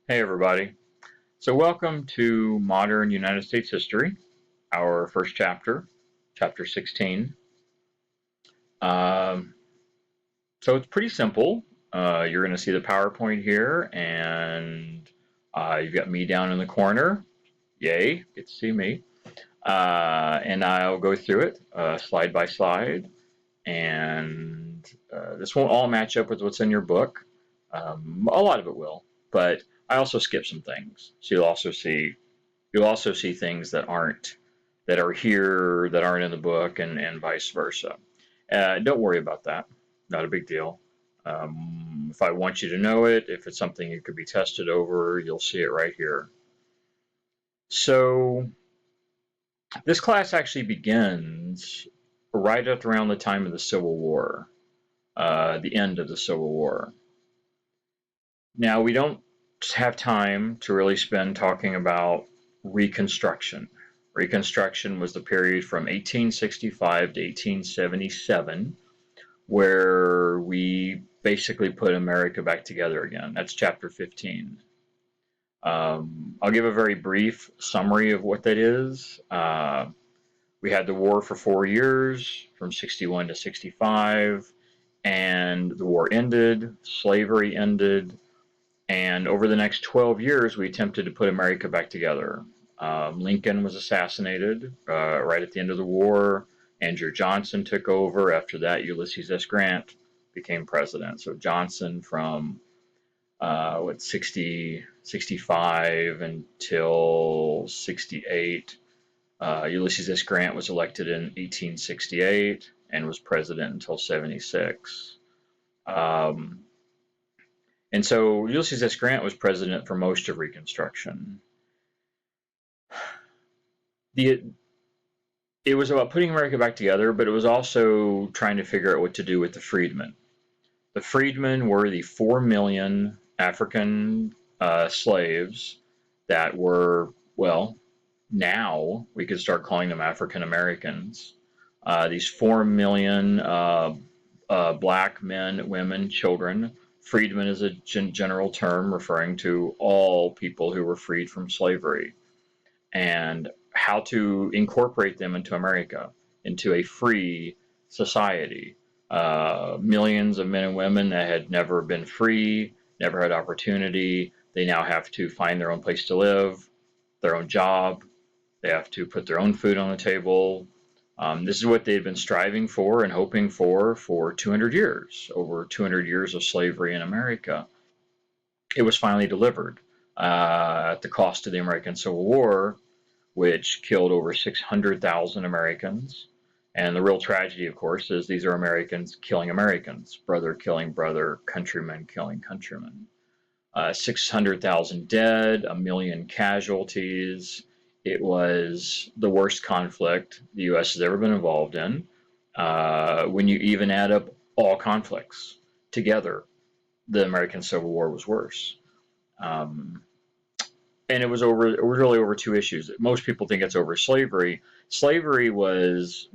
Hey everybody. So welcome to Modern United States History, our first chapter, chapter 16. Um, so it's pretty simple. You're going to see the PowerPoint here, and you've got me down in the corner. Yay, get to see me. And I'll go through it slide by slide, and this won't all match up with what's in your book. A lot of it will, but I also skip some things. So you'll also see things that are here that aren't in the book, and vice versa. Don't worry about that. Not a big deal. If I want you to know it, if it's something you could be tested over, you'll see it right here. So this class actually begins right at around the time of the Civil War, the end of the Civil War. Now, we don't have time to really spend talking about Reconstruction. Reconstruction was the period from 1865 to 1877, where we basically put America back together again. That's chapter 15. I'll give a very brief summary of what that is. We had the war for 4 years, from 61 to 65, and the war ended, slavery ended, and over the next 12 years, we attempted to put America back together. Lincoln was assassinated right at the end of the war. Andrew Johnson took over. After that, Ulysses S. Grant became president. So Johnson from 65 until 68. Ulysses S. Grant was elected in 1868 and was president until 76. And so Ulysses S. Grant was president for most of Reconstruction. It was about putting America back together, but it was also trying to figure out what to do with the freedmen. The freedmen were the 4 million African slaves that were, well, now we could start calling them African Americans. These 4 million black men, women, children. Freedmen is a general term referring to all people who were freed from slavery, and how to incorporate them into America, into a free society. Millions of men and women that had never been free, never had opportunity, they now have to find their own place to live, their own job. They have to put their own food on the table. This is what they had been striving for and hoping for 200 years, over 200 years of slavery in America. It was finally delivered at the cost of the American Civil War, which killed over 600,000 Americans. And the real tragedy, of course, is these are Americans killing Americans, brother killing brother, countrymen killing countrymen. 600,000 dead, a million casualties. It was the worst conflict the U.S. has ever been involved in. When you even add up all conflicts together, the American Civil War was worse. Um, and it was really over two issues. Most people think it's over slavery. Slavery was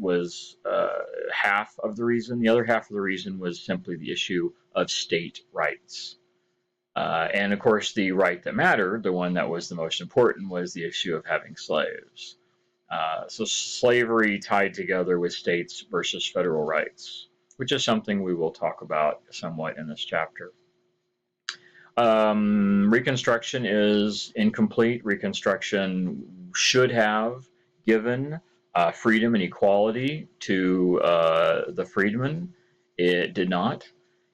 half of the reason. The other half of the reason was simply the issue of state rights. And of course, the right that mattered, the one that was the most important, was the issue of having slaves. So slavery tied together with states versus federal rights, which is something we will talk about somewhat in this chapter. Reconstruction is incomplete. Reconstruction should have given freedom and equality to the freedmen. It did not.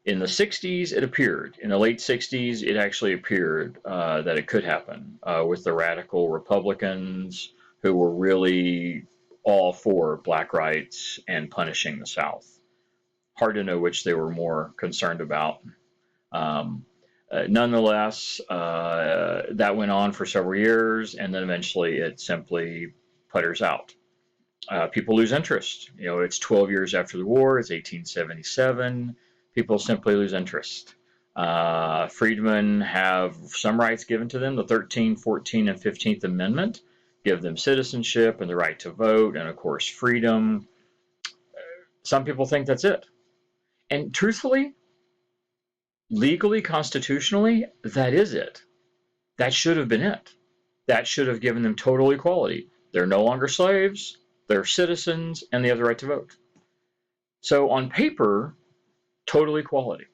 In the 60s, it appeared. In the late 60s, it actually appeared that it could happen with the radical Republicans who were really all for black rights and punishing the South. Hard to know which they were more concerned about. Um, Nonetheless, that went on for several years, and then eventually it simply putters out. People lose interest. You know, it's 12 years after the war. It's 1877. People simply lose interest. Freedmen have some rights given to them. The 13th, 14th, and 15th Amendment give them citizenship and the right to vote, and of course, freedom. Some people think that's it. And truthfully, legally, constitutionally, that is it. That should have been it. That should have given them total equality. They're no longer slaves, they're citizens, and they have the right to vote. So on paper, total equality.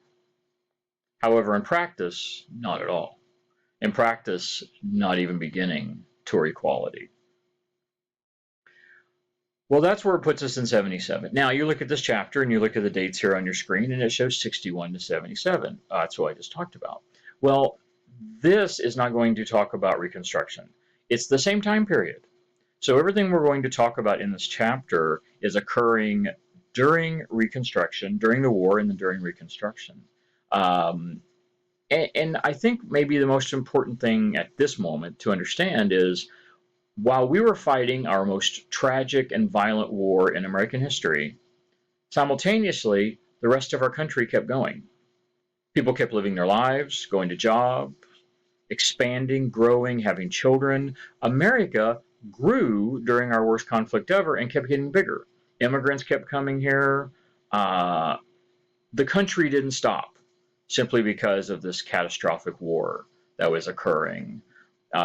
However, in practice, not at all. In practice, not even beginning toward equality. Well, that's where it puts us in 77. Now, you look at this chapter and you look at the dates here on your screen, and it shows 61 to 77. That's what I just talked about. Well, this is not going to talk about Reconstruction. It's the same time period. So everything we're going to talk about in this chapter is occurring during Reconstruction, during the war, and then during Reconstruction. And I think maybe the most important thing at this moment to understand is while we were fighting our most tragic and violent war in American history, simultaneously, the rest of our country kept going. People kept living their lives, going to jobs, expanding, growing, having children. America grew during our worst conflict ever and kept getting bigger. Immigrants kept coming here. The country didn't stop simply because of this catastrophic war that was occurring,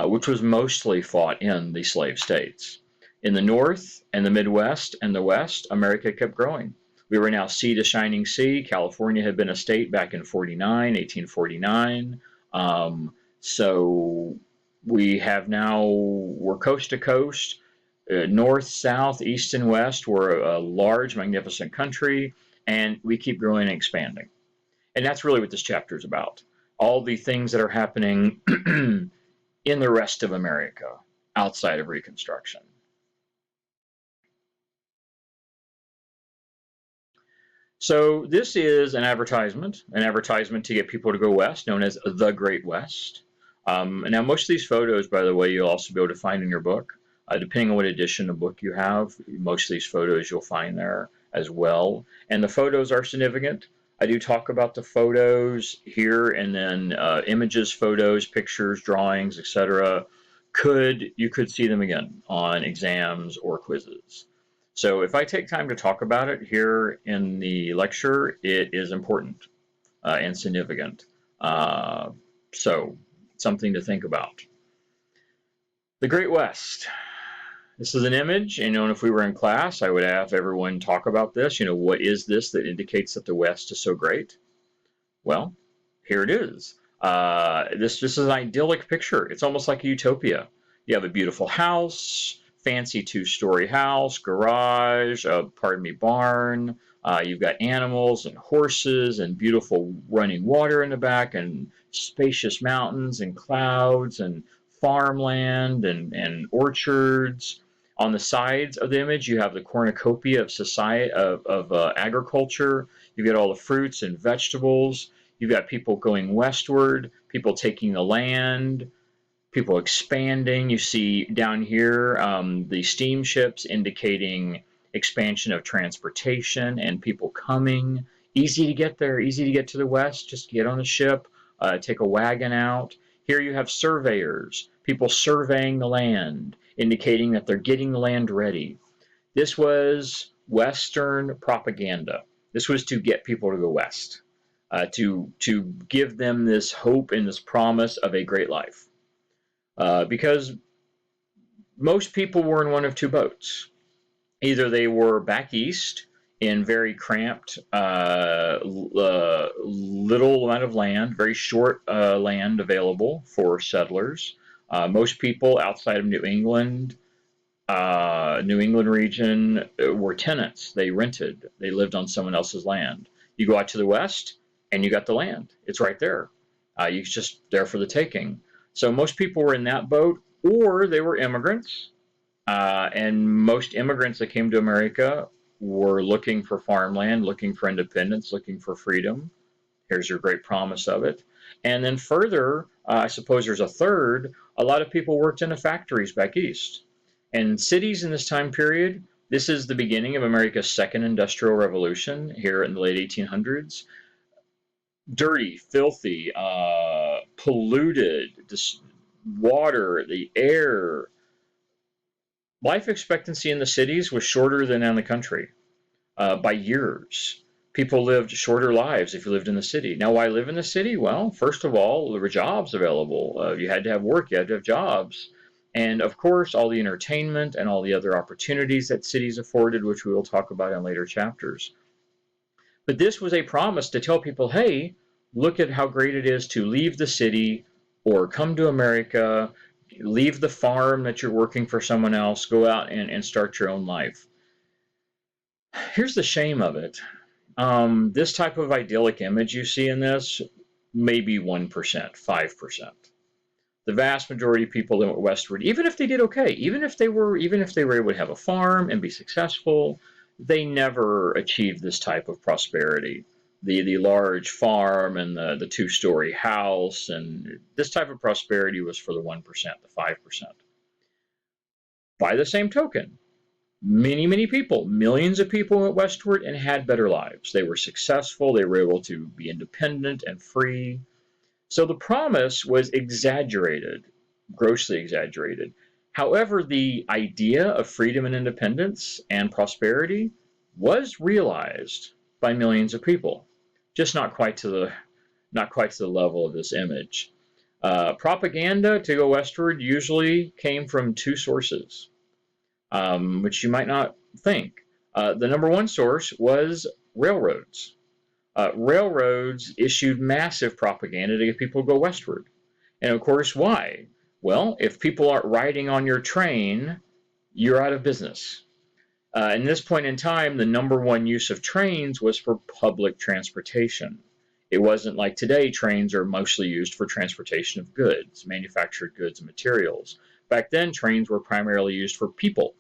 which was mostly fought in the slave states. In the North and the Midwest and the West, America kept growing. We were now sea to shining sea. California had been a state back in 1849. So we have now, we're coast to coast, north, south, east, and west. We're a large, magnificent country, and we keep growing and expanding. And that's really what this chapter is about. All the things that are happening in the rest of America outside of Reconstruction. So this is an advertisement to get people to go west, known as the Great West. Now, most of these photos, by the way, you'll also be able to find in your book. Depending on what edition of book you have, most of these photos you'll find there as well. And the photos are significant. I do talk about the photos here, and then images, photos, pictures, drawings, etc. You could see them again on exams or quizzes. So if I take time to talk about it here in the lecture, it is important and significant. So something to think about. The Great West. This is an image, and if we were in class, I would have everyone talk about this. What is this that indicates that the West is so great? Well, here it is. This is an idyllic picture. It's almost like a utopia. You have a beautiful house, fancy two-story house, garage, barn. You've got animals and horses and beautiful running water in the back and spacious mountains and clouds and farmland and orchards. On the sides of the image, you have the cornucopia of society of agriculture. You've got all the fruits and vegetables. You've got people going westward, people taking the land, people expanding. You see down here the steamships indicating expansion of transportation and people coming. Easy to get there, easy to get to the west. Just get on a ship, take a wagon out. Here you have surveyors, people surveying the land, indicating that they're getting the land ready. This was Western propaganda. This was to get people to go west, to give them this hope and this promise of a great life. Because most people were in one of two boats. Either they were back east in very cramped, little amount of land, very short land available for settlers. Most people outside of New England region were tenants. They rented. They lived on someone else's land. You go out to the west, and you got the land. It's right there. You're just there for the taking. So most people were in that boat, or they were immigrants. And most immigrants that came to America were looking for farmland, looking for independence, looking for freedom. Here's your great promise of it. And then further, I suppose there's a third. A lot of people worked in the factories back east. And cities in this time period, this is the beginning of America's second industrial revolution here in the late 1800s. Dirty, filthy, polluted, this water, the air. Life expectancy in the cities was shorter than in the country by years. People lived shorter lives if you lived in the city. Now, why live in the city? Well, first of all, there were jobs available. You had to have work, you had to have jobs. And of course, all the entertainment and all the other opportunities that cities afforded, which we will talk about in later chapters. But this was a promise to tell people, hey, look at how great it is to leave the city or come to America, leave the farm that you're working for someone else, go out and start your own life. Here's the shame of it. This type of idyllic image you see in this, maybe 1%, 5%. The vast majority of people that went westward, even if they did okay, even if they were able to have a farm and be successful, they never achieved this type of prosperity. The large farm and the two-story house, and this type of prosperity was for the 1%, the 5%. By the same token, many people, millions of people went westward and had better lives. They were successful, they were able to be independent and free. So the promise was exaggerated, grossly exaggerated. However, the idea of freedom and independence and prosperity was realized by millions of people, just not quite to the level of this image. Propaganda to go westward usually came from two sources, which you might not think. The number one source was railroads. Railroads issued massive propaganda to get people to go westward. And of course, why? Well, if people aren't riding on your train, you're out of business. In this point in time, the number one use of trains was for public transportation. It wasn't like today, trains are mostly used for transportation of goods, manufactured goods and materials. Back then, trains were primarily used for people.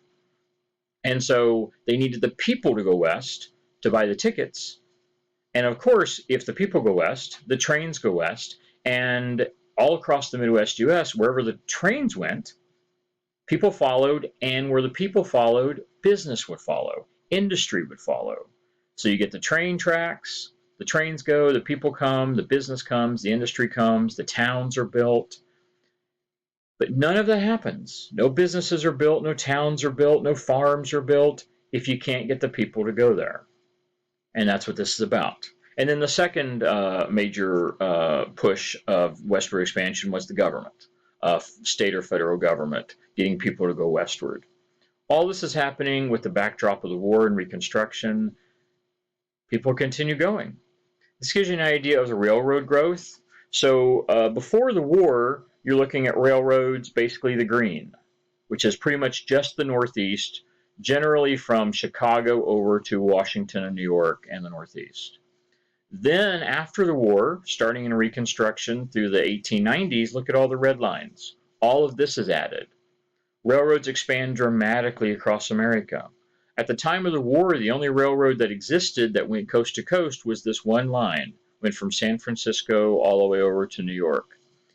And so they needed the people to go west to buy the tickets. And of course, if the people go west, the trains go west. And all across the Midwest US, wherever the trains went, people followed. And where the people followed, business would follow, industry would follow. So you get the train tracks, the trains go, the people come, the business comes, the industry comes, the towns are built. But none of that happens. No businesses are built, no towns are built, no farms are built if you can't get the people to go there. And that's what this is about. And then the second major push of westward expansion was the government, state or federal government, getting people to go westward. All this is happening with the backdrop of the war and Reconstruction. People continue going. This gives you an idea of the railroad growth. So before the war, you're looking at railroads, basically the green, which is pretty much just the Northeast, generally from Chicago over to Washington and New York and the Northeast. Then after the war, starting in Reconstruction through the 1890s, look at all the red lines. All of this is added. Railroads expand dramatically across America. At the time of the war, the only railroad that existed that went coast to coast was this one line, went from San Francisco all the way over to New York.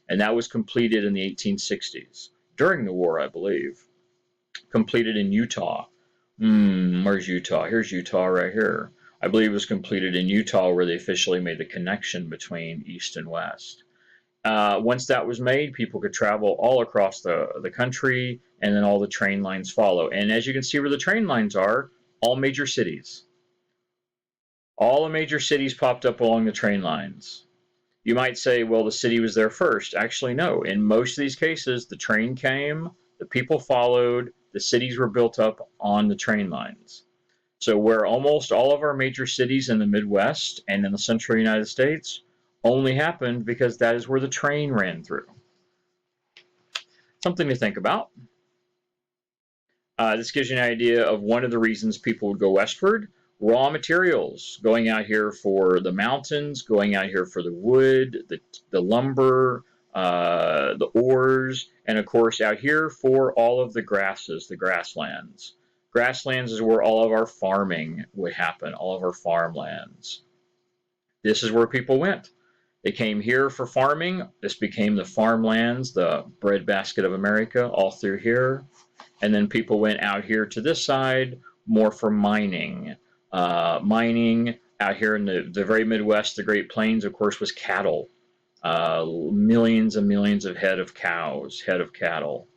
And that was completed in the 1860s, during the war, I believe. Completed in Utah. Where's Utah? Here's Utah right here. I believe it was completed in Utah where they officially made the connection between East and West. Once that was made, people could travel all across the country, and then all the train lines follow. And as you can see where the train lines are, all major cities. All the major cities popped up along the train lines. You might say, well, the city was there first. Actually, no. In most of these cases, the train came, the people followed, the cities were built up on the train lines. So where almost all of our major cities in the Midwest and in the central United States only happened because that is where the train ran through. Something to think about. This gives you an idea of one of the reasons people would go westward. Raw materials, going out here for the mountains, going out here for the wood, the lumber, the ores, and of course out here for all of the grasses, the grasslands. Grasslands is where all of our farming would happen, all of our farmlands. This is where people went. They came here for farming. This became the farmlands, the breadbasket of America, all through here. And then people went out here to this side, more for mining. Mining out here in the very Midwest, the Great Plains, of course, was cattle. Millions and millions of head of cows, head of cattle.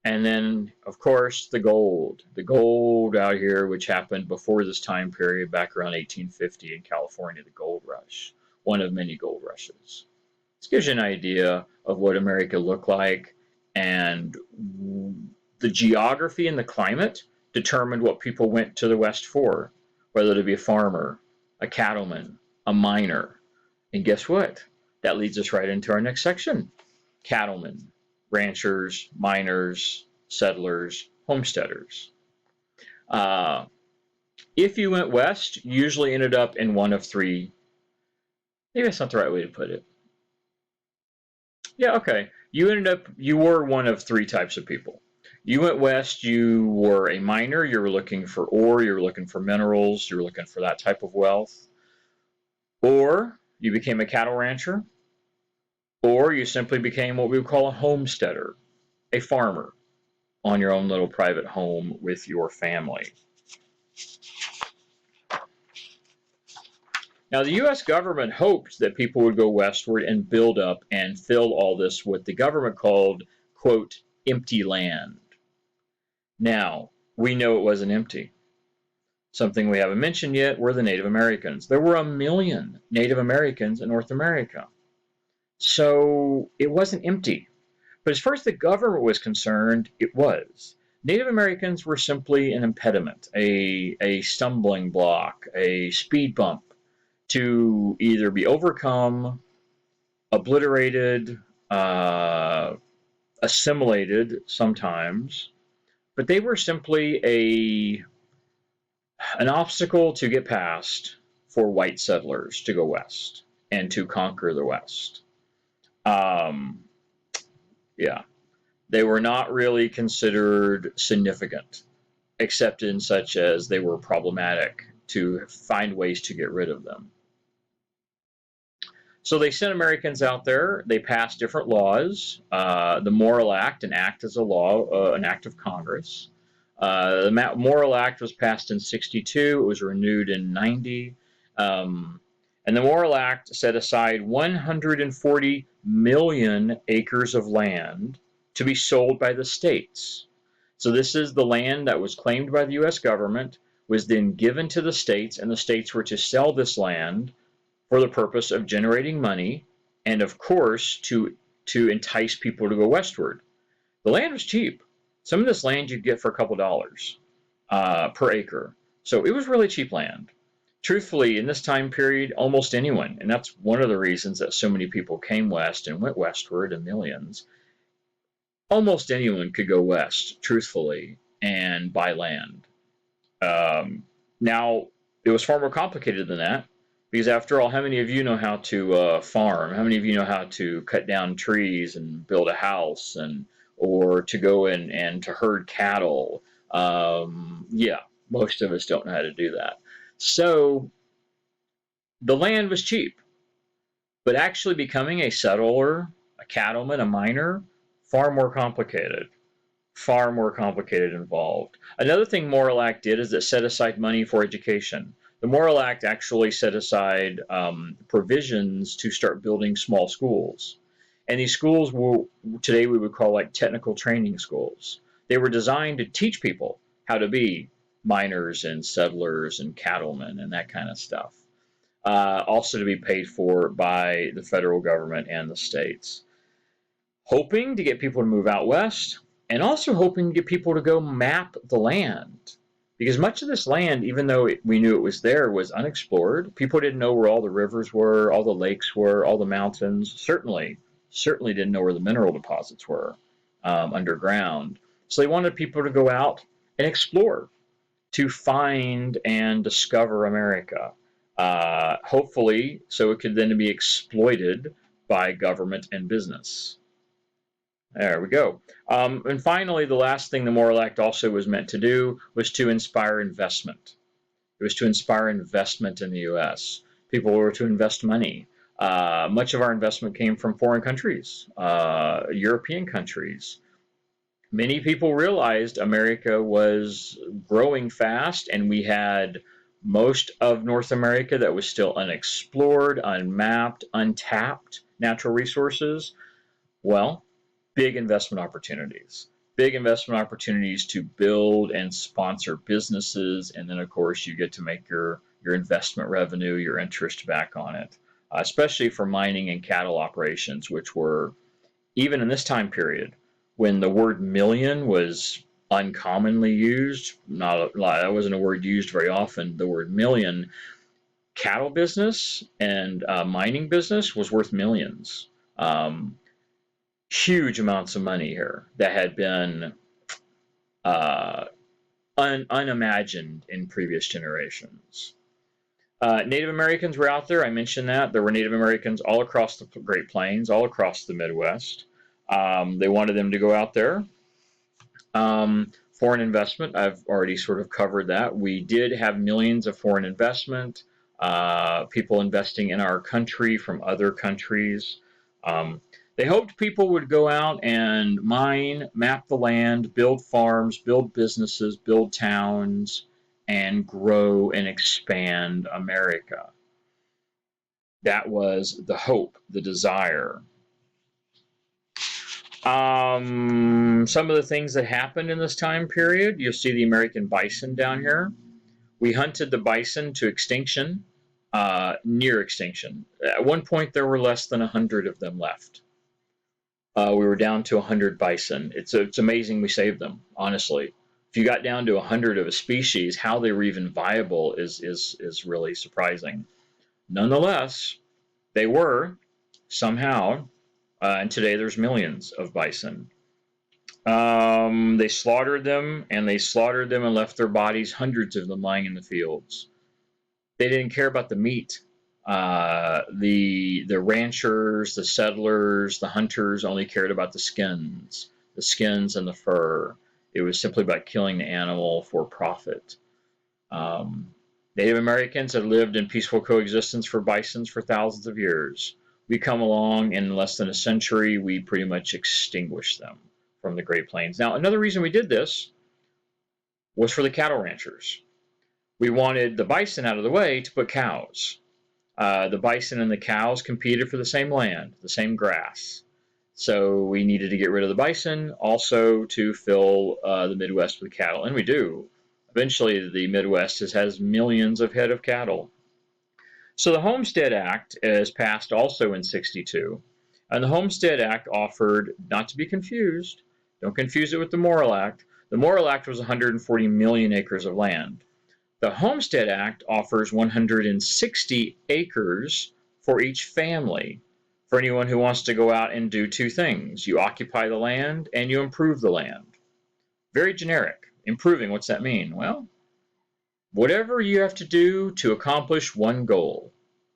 And then, of course, the gold. The gold out here, which happened before this time period, back around 1850 in California, the gold rush, one of many gold rushes. This gives you an idea of what America looked like, and the geography and the climate determined what people went to the West for, whether to be a farmer, a cattleman, a miner. And guess what? That leads us right into our next section. Cattlemen, ranchers, miners, settlers, homesteaders. Uh, if you went west, you usually ended up in one of three. Maybe that's not the right way to put it. Yeah, okay. You were one of three types of people. You went west, you were a miner, you were looking for ore, you were looking for minerals, you were looking for that type of wealth. Or you became a cattle rancher, or you simply became what we would call a homesteader, a farmer on your own little private home with your family. Now, the US government hoped that people would go westward and build up and fill all this, what the government called, quote, empty land. Now, we know it wasn't empty. Something we haven't mentioned yet were the Native Americans. There were 1 million Native Americans in North America. So it wasn't empty. But as far as the government was concerned, it was. Native Americans were simply an impediment, a stumbling block, a speed bump to either be overcome, obliterated, assimilated sometimes, but they were simply an obstacle to get past for white settlers to go west and to conquer the West. Um, yeah, they were not really considered significant, except in such as they were problematic to find ways to get rid of them. So they sent Americans out there. They passed different laws. The Morrill Act, an act is a law, an act of Congress. The Morrill Act was passed in 62. It was renewed in 90. And the Morrill Act set aside 140 million acres of land to be sold by the states. So this is the land that was claimed by the U.S. government, was then given to the states, and the states were to sell this land for the purpose of generating money and, of course, to entice people to go westward. The land was cheap. Some of this land you'd get for a couple dollars per acre. So it was really cheap land. Truthfully, in this time period, almost anyone, and that's one of the reasons that so many people came west and went westward in millions, almost anyone could go west, truthfully, and buy land. Now, it was far more complicated than that. Because after all, how many of you know how to farm? How many of you know how to cut down trees and build a house, and or to go and to herd cattle? Yeah, most of us don't know how to do that. So the land was cheap, but actually becoming a settler, a cattleman, a miner, far more complicated. Far more complicated involved. Another thing Morrill Act did is it set aside money for education. The Morrill Act actually set aside provisions to start building small schools. And these schools were, today we would call like technical training schools. They were designed to teach people how to be miners and settlers and cattlemen and that kind of stuff. Also to be paid for by the federal government and the states. Hoping to get people to move out west, and also hoping to get people to go map the land. Because much of this land, even though we knew it was there, was unexplored. People didn't know where all the rivers were, all the lakes were, all the mountains. Certainly didn't know where the mineral deposits were underground. So they wanted people to go out and explore, to find and discover America. Hopefully, so it could then be exploited by government and business. There we go. And finally, the last thing the Morrill Act also was meant to do was to inspire investment. It was to inspire investment in the U.S. People were to invest money. Much of our investment came from foreign countries, European countries. Many people realized America was growing fast, and we had most of North America that was still unexplored, unmapped, untapped natural resources. Well, big investment opportunities. big investment opportunities to build and sponsor businesses, and then of course you get to make your investment revenue, your interest back on it, especially for mining and cattle operations, which were, even in this time period when the word million was uncommonly used, not a lot, that wasn't a word used very often. The word million, cattle business and mining business was worth millions. Um, Huge amounts of money here that had been uh, unimagined in previous generations. Native Americans were out there. I mentioned that. There were Native Americans all across the Great Plains, all across the Midwest. They wanted them to go out there. Foreign investment, I've already sort of covered that. We did have millions of foreign investment, people investing in our country from other countries. Um, they hoped people would go out and mine, map the land, build farms, build businesses, build towns, and grow and expand America. That was the hope, the desire. Some of the things that happened in this time period, you'll see the American bison down here. We hunted the bison to extinction, near extinction. At one point, there were less than 100 of them left. We were down to 100 bison. It's amazing we saved them, honestly. If you got down to 100 of a species, how they were even viable is really surprising. Nonetheless, they were somehow, and today there's millions of bison. They slaughtered them, and they slaughtered them and left their bodies, hundreds of them, lying in the fields. They didn't care about the meat. The ranchers, the settlers, the hunters only cared about the skins and the fur. It was simply about killing the animal for profit. Um, Native Americans had lived in peaceful coexistence for bisons for thousands of years. We come along in less than a century, we pretty much extinguished them from the Great Plains. Now, another reason we did this was for the cattle ranchers. We wanted the bison out of the way to put cows. The bison and the cows competed for the same land, the same grass. So we needed to get rid of the bison also to fill the Midwest with cattle, and we do. Eventually, the Midwest has millions of head of cattle. So the Homestead Act is passed also in 62. And the Homestead Act offered, not to be confused, don't confuse it with the Morrill Act. The Morrill Act was 140 million acres of land. The Homestead Act offers 160 acres for each family, for anyone who wants to go out and do two things. You occupy the land and you improve the land. Very generic. Improving, what's that mean? Well, whatever you have to do to accomplish one goal,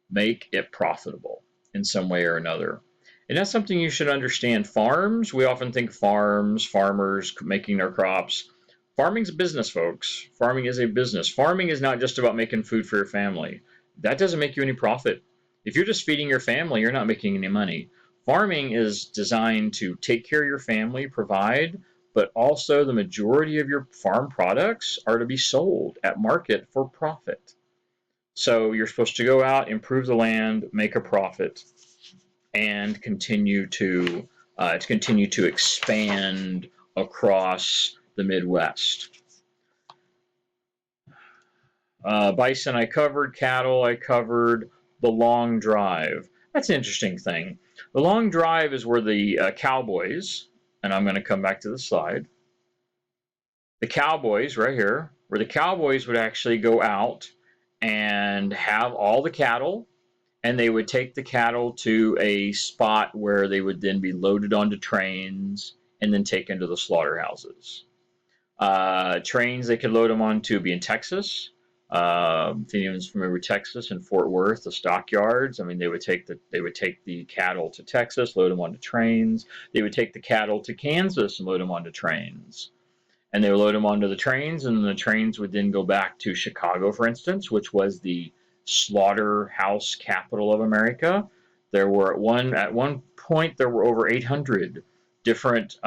make it profitable in some way or another. And that's something you should understand. Farms, we often think farmers making their crops. Farming's a business, folks. Farming is a business. Farming is not just about making food for your family. That doesn't make you any profit. If you're just feeding your family, you're not making any money. Farming is designed to take care of your family, provide, but also the majority of your farm products are to be sold at market for profit. So you're supposed to go out, improve the land, make a profit, and continue to expand across the Midwest. Bison I covered, cattle I covered, the long drive. That's an interesting thing. The long drive is where the cowboys, and I'm going to come back to the slide, the cowboys right here, where the cowboys would actually go out and have all the cattle, and they would take the cattle to a spot where they would then be loaded onto trains and then taken to the slaughterhouses. Trains they could load them onto would be in Texas. If anyone's familiar with Texas and Fort Worth, the stockyards. I mean, they would take the cattle to Texas, load them onto trains. They would take the cattle to Kansas and load them onto trains. And they would load them onto the trains, and the trains would then go back to Chicago, for instance, which was the slaughterhouse capital of America. There were at one point there were over 800 different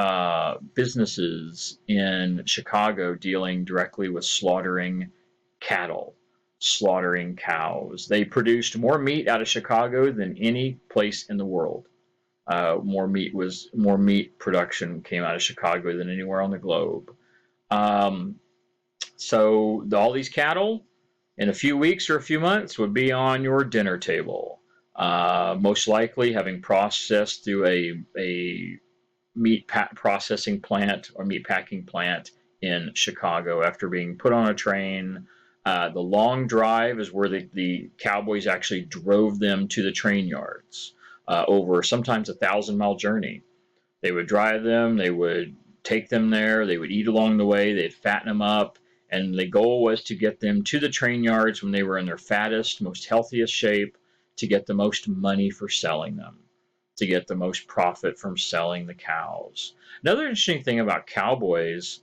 businesses in Chicago dealing directly with slaughtering cattle, slaughtering cows. They produced more meat out of Chicago than any place in the world. More meat production came out of Chicago than anywhere on the globe. Um, all these cattle in a few weeks or a few months would be on your dinner table. Most likely having processed through a processing plant or meat packing plant in Chicago after being put on a train. The long drive is where the cowboys actually drove them to the train yards over sometimes 1,000-mile journey. They would drive them, they would take them there, they would eat along the way, they'd fatten them up, and the goal was to get them to the train yards when they were in their fattest, most healthiest shape to get the most money for selling them, to get the most profit from selling the cows. Another interesting thing about cowboys,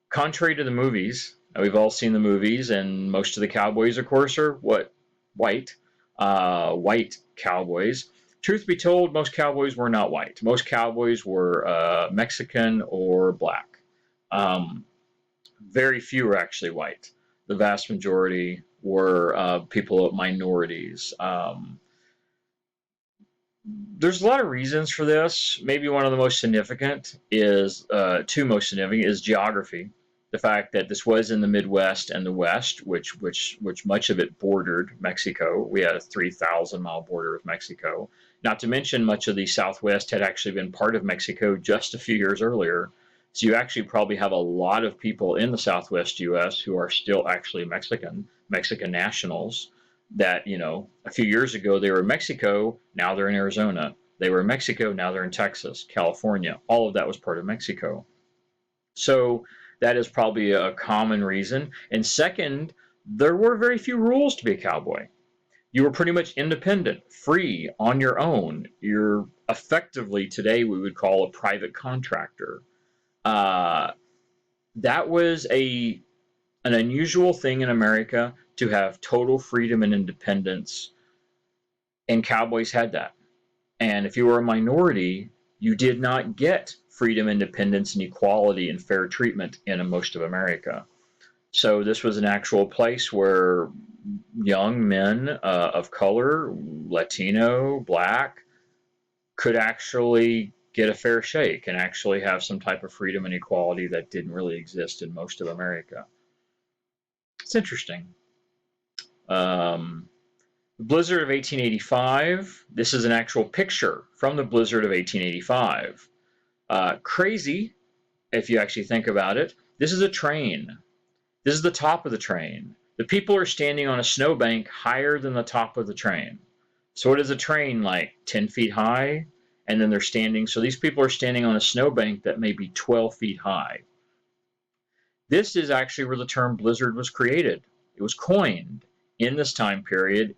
contrary to the movies, we've all seen the movies, and most of the cowboys, of course, are what? White. White cowboys. Truth be told, most cowboys were not white. Most cowboys were Mexican or black. Um, very few were actually white. The vast majority were people of minorities. There's a lot of reasons for this. Maybe one of the most significant is two most significant is geography. The fact that this was in the Midwest and the West, which much of it bordered Mexico. We had a 3,000-mile border with Mexico. Not to mention, much of the Southwest had actually been part of Mexico just a few years earlier. So you actually probably have a lot of people in the Southwest U.S. who are still actually Mexican nationals that, a few years ago they were in Mexico, now they're in Arizona. They were in Mexico, now they're in Texas, California. All of that was part of Mexico. So that is probably a common reason. And second, there were very few rules to be a cowboy. You were pretty much independent, free, on your own. You're effectively, today, we would call a private contractor. Uh, that was an unusual thing in America to have total freedom and independence, and cowboys had that. And if you were a minority, you did not get freedom, independence, and equality and fair treatment in most of America. So this was an actual place where young men of color, Latino, black, could actually get a fair shake and actually have some type of freedom and equality that didn't really exist in most of America. It's interesting. Um, the Blizzard of 1885. This is an actual picture from the Blizzard of 1885. Crazy, if you actually think about it. This is a train. This is the top of the train. The people are standing on a snowbank higher than the top of the train. So what is a train like? 10 feet high? And then they're standing. So these people are standing on a snowbank that may be 12 feet high. This is actually where the term blizzard was created. It was coined in this time period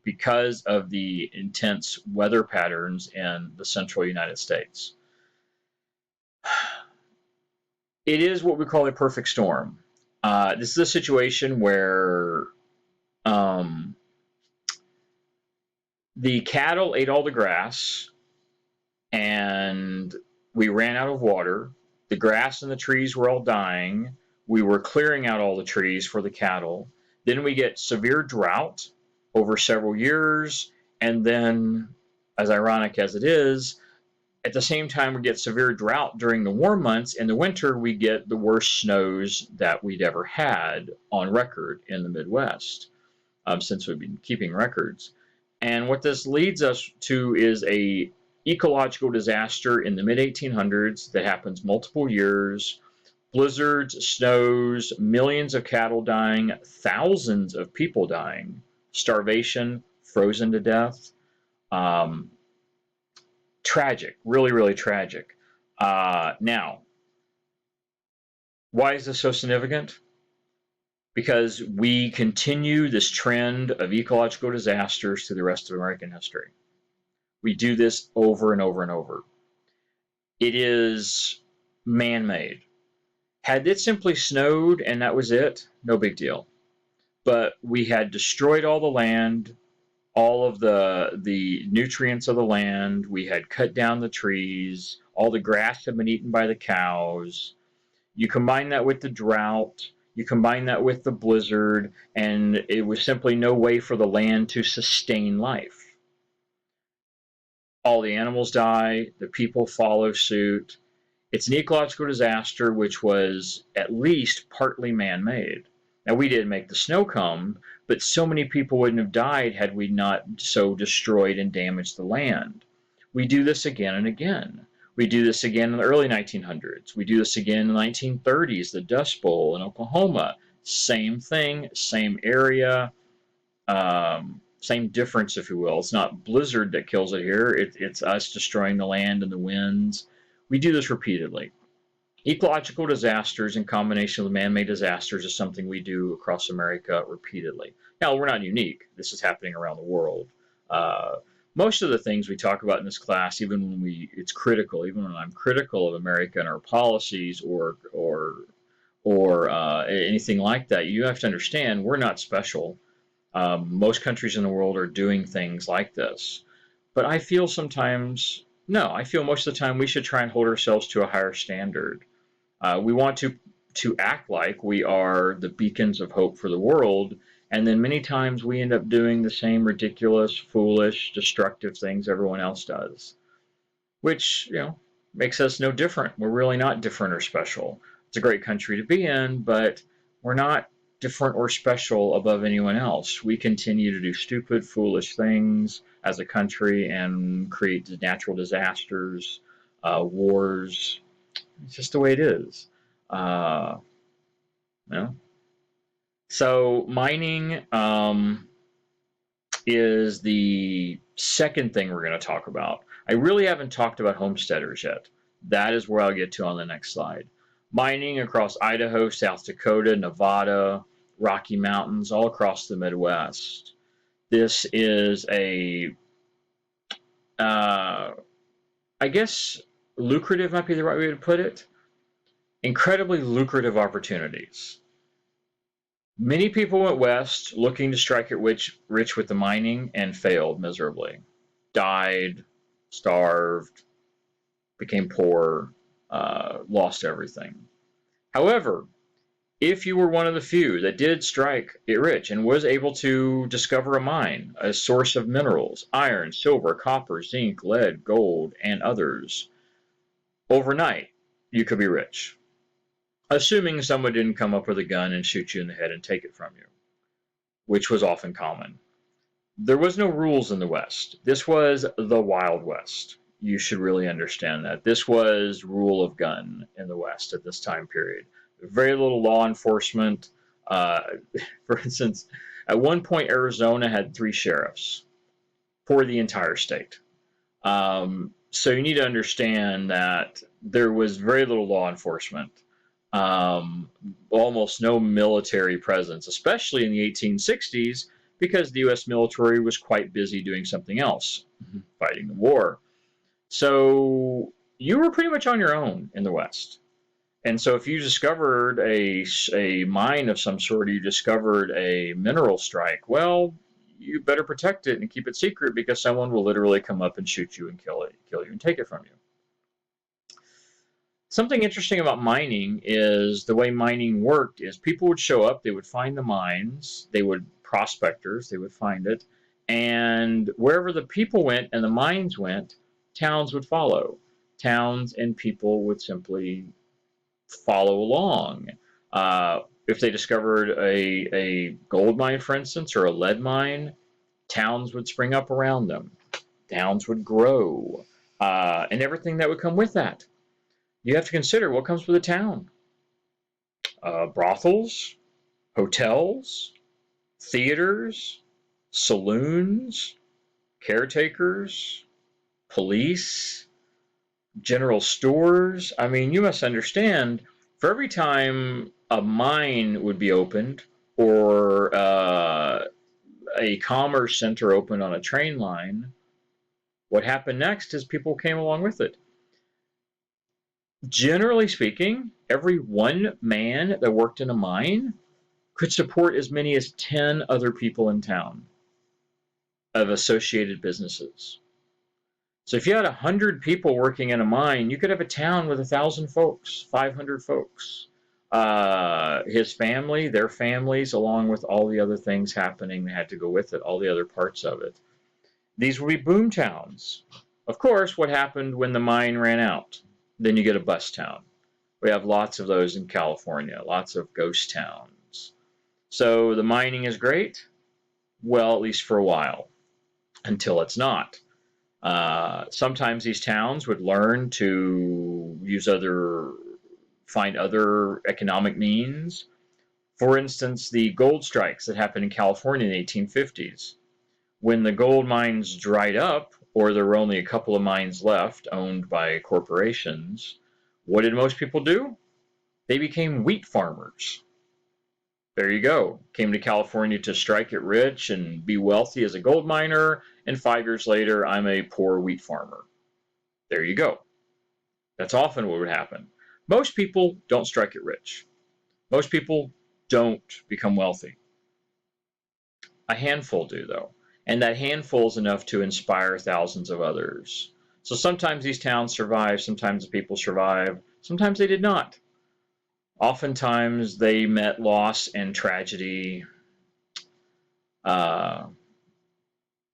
because of the intense weather patterns in the central United States. It is what we call a perfect storm. This is a situation where the cattle ate all the grass and we ran out of water. The grass and the trees were all dying. We were clearing out all the trees for the cattle. Then we get severe drought over several years. And then, as ironic as it is, at the same time we get severe drought during the warm months. In the winter, we get the worst snows that we'd ever had on record in the Midwest, since we've been keeping records. And what this leads us to is a ecological disaster in the mid-1800s that happens multiple years. Blizzards, snows, millions of cattle dying, thousands of people dying, starvation, frozen to death. Tragic, really, really tragic. Now, why is this so significant? Because we continue this trend of ecological disasters through the rest of American history. We do this over and over and over. It is man-made. Had it simply snowed and that was it, no big deal. But we had destroyed all the land, all of the nutrients of the land. We had cut down the trees. All the grass had been eaten by the cows. You combine that with the drought. You combine that with the blizzard, and it was simply no way for the land to sustain life. all the animals die, the people follow suit. It's an ecological disaster which was at least partly man-made. Now, we didn't make the snow come, but so many people wouldn't have died had we not so destroyed and damaged the land. We do this again and again. We do this again in the early 1900s. We do this again in the 1930s, the Dust Bowl in Oklahoma. Same thing, same area, same difference, if you will. It's not blizzard that kills it here. It's us destroying the land and the winds. We do this repeatedly. Ecological disasters in combination with man-made disasters is something we do across America repeatedly. Now, we're not unique. This is happening around the world. Uh, Most of the things we talk about in this class, even when it's critical, even when I'm critical of America and our policies or anything like that, you have to understand we're not special. Most countries in the world are doing things like this. But I feel sometimes, no, I feel most of the time we should try and hold ourselves to a higher standard. We want to act like we are the beacons of hope for the world, and then many times we end up doing the same ridiculous, foolish, destructive things everyone else does, which makes us no different. We're really not different or special. It's a great country to be in, but we're not different or special above anyone else. We continue to do stupid, foolish things as a country and create natural disasters, wars. It's just the way it is. Uh, you know? So mining is the second thing we're going to talk about. I really haven't talked about homesteaders yet. That is where I'll get to on the next slide. Mining across Idaho, South Dakota, Nevada, Rocky Mountains, all across the Midwest. This is I guess lucrative might be the right way to put it. Incredibly lucrative opportunities. Many people went west looking to strike it rich with the mining and failed miserably. Died, starved, became poor, lost everything. However, if you were one of the few that did strike it rich and was able to discover a mine, a source of minerals, iron, silver, copper, zinc, lead, gold, and others, overnight you could be rich. Assuming someone didn't come up with a gun and shoot you in the head and take it from you, which was often common. There was no rules in the West. This was the Wild West. You should really understand that. This was rule of gun in the West at this time period. Very little law enforcement. Uh, for instance, at one point, Arizona had 3 sheriffs for the entire state. So you need to understand that there was very little law enforcement, almost no military presence, especially in the 1860s, because the U.S. military was quite busy doing something else, fighting the war. So you were pretty much on your own in the West. And so if you discovered a mine of some sort, or you discovered a mineral strike, well, you better protect it and keep it secret because someone will literally come up and shoot you and kill you and take it from you. Something interesting about mining is the way mining worked is people would show up, they would find the mines, prospectors, they would find it, and wherever the people went and the mines went, towns would follow. Towns and people would simply follow along. If they discovered a gold mine, for instance, or a lead mine, towns would spring up around them. Towns would grow, and everything that would come with that. You have to consider what comes with a town. Brothels, hotels, theaters, saloons, caretakers, police, general stores. I mean, you must understand, for every time a mine would be opened or a commerce center opened on a train line, what happened next is people came along with it. Generally speaking, every one man that worked in a mine could support as many as 10 other people in town of associated businesses. So if you had 100 people working in a mine, you could have a town with 1,000 folks, 500 folks. His family, their families, along with all the other things happening that had to go with it, all the other parts of it. These would be boom towns. Of course, what happened when the mine ran out? Then you get a bust town. We have lots of those in California, lots of ghost towns. So the mining is great, well, at least for a while, until it's not. Sometimes these towns would learn to find other economic means. For instance, the gold strikes that happened in California in the 1850s. When the gold mines dried up, or there were only a couple of mines left owned by corporations, what did most people do? They became wheat farmers. There you go. Came to California to strike it rich and be wealthy as a gold miner, and 5 years later, I'm a poor wheat farmer. There you go. That's often what would happen. Most people don't strike it rich. Most people don't become wealthy. A handful do, though. And that handful is enough to inspire thousands of others. So sometimes these towns survive, sometimes the people survive, sometimes they did not. Oftentimes they met loss and tragedy uh,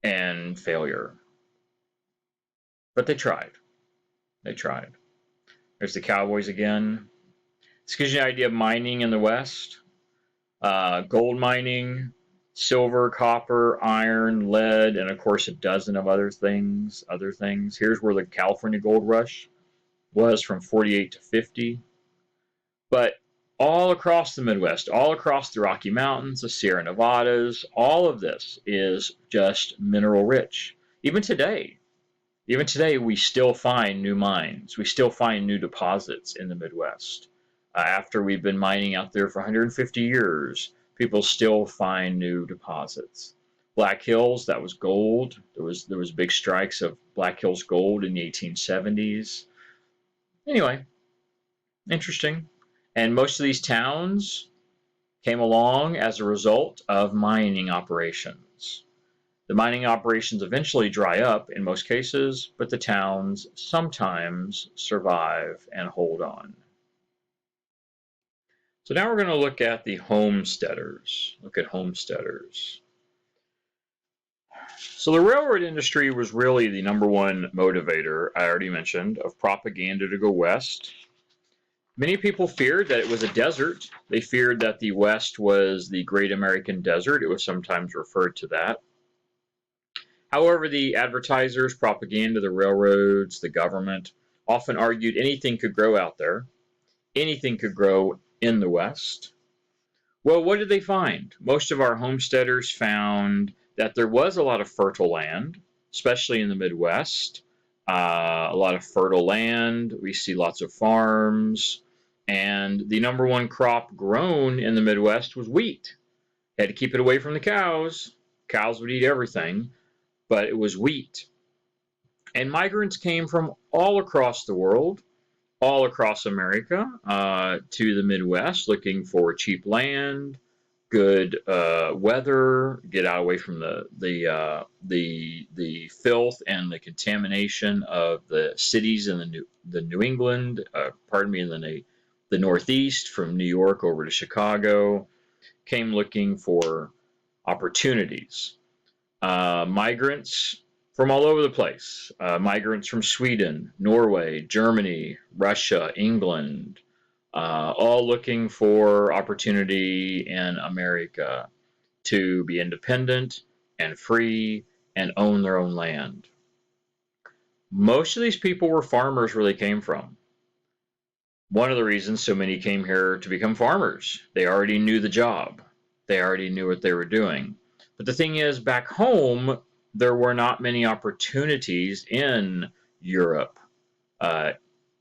and failure. But they tried. They tried. There's the Cowboys again. This gives you an idea of mining in the West. Gold mining, silver, copper, iron, lead, and of course a dozen of other things. Here's where the California gold rush was from 48 to 50. But all across the Midwest, all across the Rocky Mountains, the Sierra Nevadas, all of this is just mineral rich. Even today, we still find new mines. We still find new deposits in the Midwest. After we've been mining out there for 150 years, people still find new deposits. Black Hills, that was gold. There was big strikes of Black Hills gold in the 1870s. Anyway, interesting. And most of these towns came along as a result of mining operations. The mining operations eventually dry up in most cases, but the towns sometimes survive and hold on. So now we're going to look at the homesteaders. Look at homesteaders. So the railroad industry was really the number one motivator, I already mentioned, of propaganda to go west. Many people feared that it was a desert. They feared that the West was the Great American Desert. It was sometimes referred to that. However, the advertisers, propaganda, the railroads, the government often argued anything could grow out there. Anything could grow in the West. Well, what did they find? Most of our homesteaders found that there was a lot of fertile land, especially in the Midwest. A lot of fertile land. We see lots of farms. And the number one crop grown in the Midwest was wheat. Had to keep it away from the cows. Cows would eat everything, but it was wheat. And migrants came from all across the world, all across America, to the Midwest, looking for cheap land, good weather, get out away from the filth and the contamination of the cities in the New England, in the Northeast, from New York over to Chicago, came looking for opportunities. Migrants from all over the place. Migrants from Sweden, Norway, Germany, Russia, England, all looking for opportunity in America to be independent and free and own their own land. Most of these people were farmers where they came from. One of the reasons so many came here to become farmers. They already knew the job. They already knew what they were doing. But the thing is, back home, there were not many opportunities in Europe,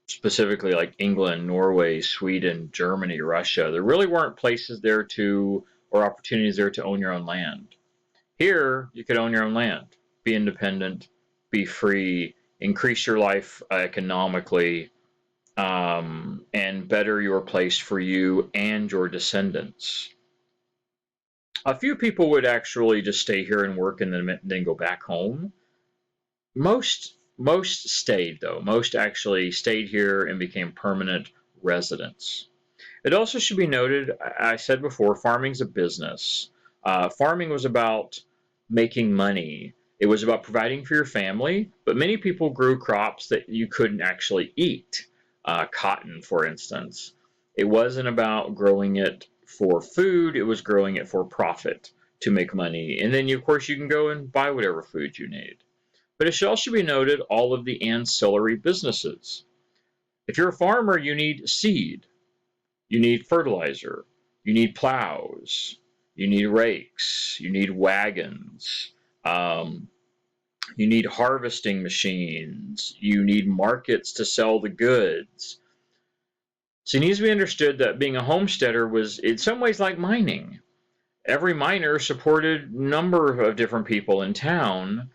specifically like England, Norway, Sweden, Germany, Russia. There really weren't places there or opportunities there to own your own land. Here, you could own your own land, be independent, be free, increase your life economically, and better your place for you and your descendants. A few people would actually just stay here and work and then go back home. Most stayed, though. Most actually stayed here and became permanent residents. It also should be noted, I said before, farming's a business. Farming was about making money. It was about providing for your family, but many people grew crops that you couldn't actually eat. Cotton, for instance. It wasn't about growing it for food, it was growing it for profit to make money. And then, of course, you can go and buy whatever food you need. But it should also be noted all of the ancillary businesses. If you're a farmer, you need seed, you need fertilizer, you need plows, you need rakes, you need wagons, um, you need harvesting machines, you need markets to sell the goods. So it needs to be understood that being a homesteader was in some ways like mining. Every miner supported a number of different people in town.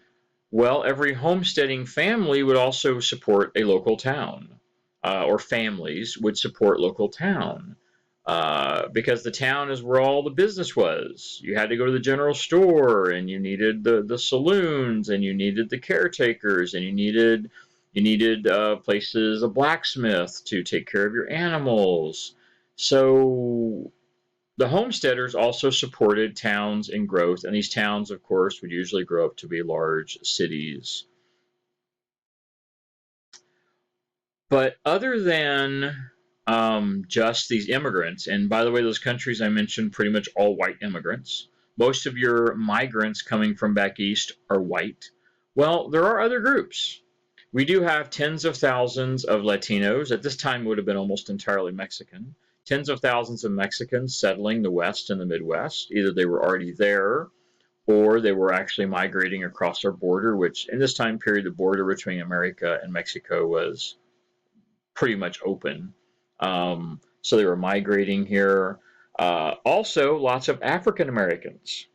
Well, every homesteading family would also support a local town, or families would support local town, because the town is where all the business was. You had to go to the general store, and you needed the saloons, and you needed the caretakers, and you needed places, a blacksmith to take care of your animals. So the homesteaders also supported towns in growth, and these towns, of course, would usually grow up to be large cities. But other than just these immigrants, and by the way, those countries I mentioned, pretty much all white immigrants, most of your migrants coming from back east are white. Well, there are other groups. We do have tens of thousands of Latinos. At this time, it would have been almost entirely Mexican. Tens of thousands of Mexicans settling the West and the Midwest. Either they were already there or they were actually migrating across our border, which in this time period, the border between America and Mexico was pretty much open. So they were migrating here. Also, lots of African Americans.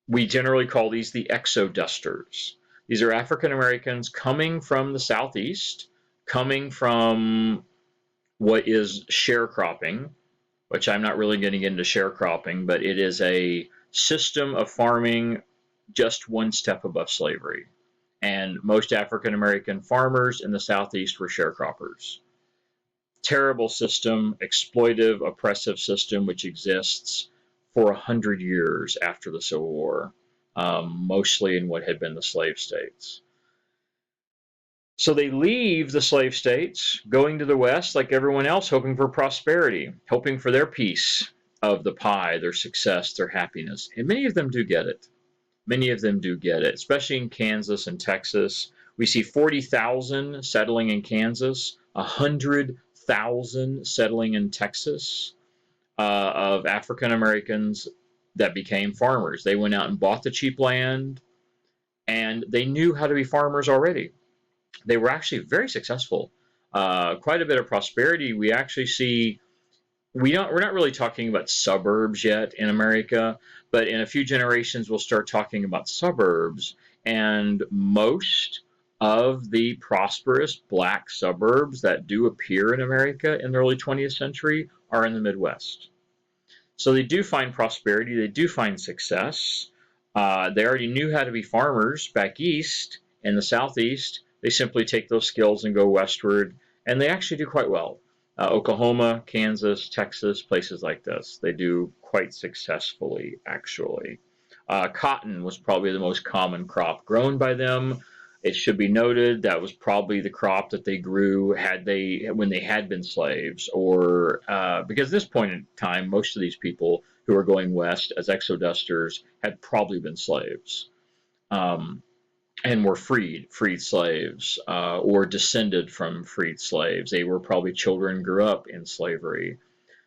We generally call these the exodusters. These are African Americans coming from the southeast, coming from what is sharecropping, which I'm not really getting into sharecropping, but it is a system of farming just one step above slavery. And most African American farmers in the southeast were sharecroppers. Terrible system, exploitive, oppressive system, which exists for 100 years after the Civil War, mostly in what had been the slave states. So they leave the slave states, going to the West like everyone else, hoping for prosperity, hoping for their piece of the pie, their success, their happiness. And many of them do get it. Many of them do get it, especially in Kansas and Texas. We see 40,000 settling in Kansas, 100,000 settling in Texas, of African Americans that became farmers. They went out and bought the cheap land, and they knew how to be farmers already. They were actually very successful. Quite a bit of prosperity. We actually see we're not really talking about suburbs yet in America, but in a few generations we'll start talking about suburbs. And most of the prosperous black suburbs that do appear in America in the early 20th century are in the Midwest. So they do find prosperity, they do find success. They already knew how to be farmers back east in the southeast. They simply take those skills and go westward, and they actually do quite well. Oklahoma, Kansas, Texas, places like this, they do quite successfully, actually. Cotton was probably the most common crop grown by them. It should be noted that was probably the crop that they grew when they had been slaves, or because at this point in time, most of these people who are going west as exodusters had probably been slaves, and were freed slaves, or descended from freed slaves. They were probably children grew up in slavery.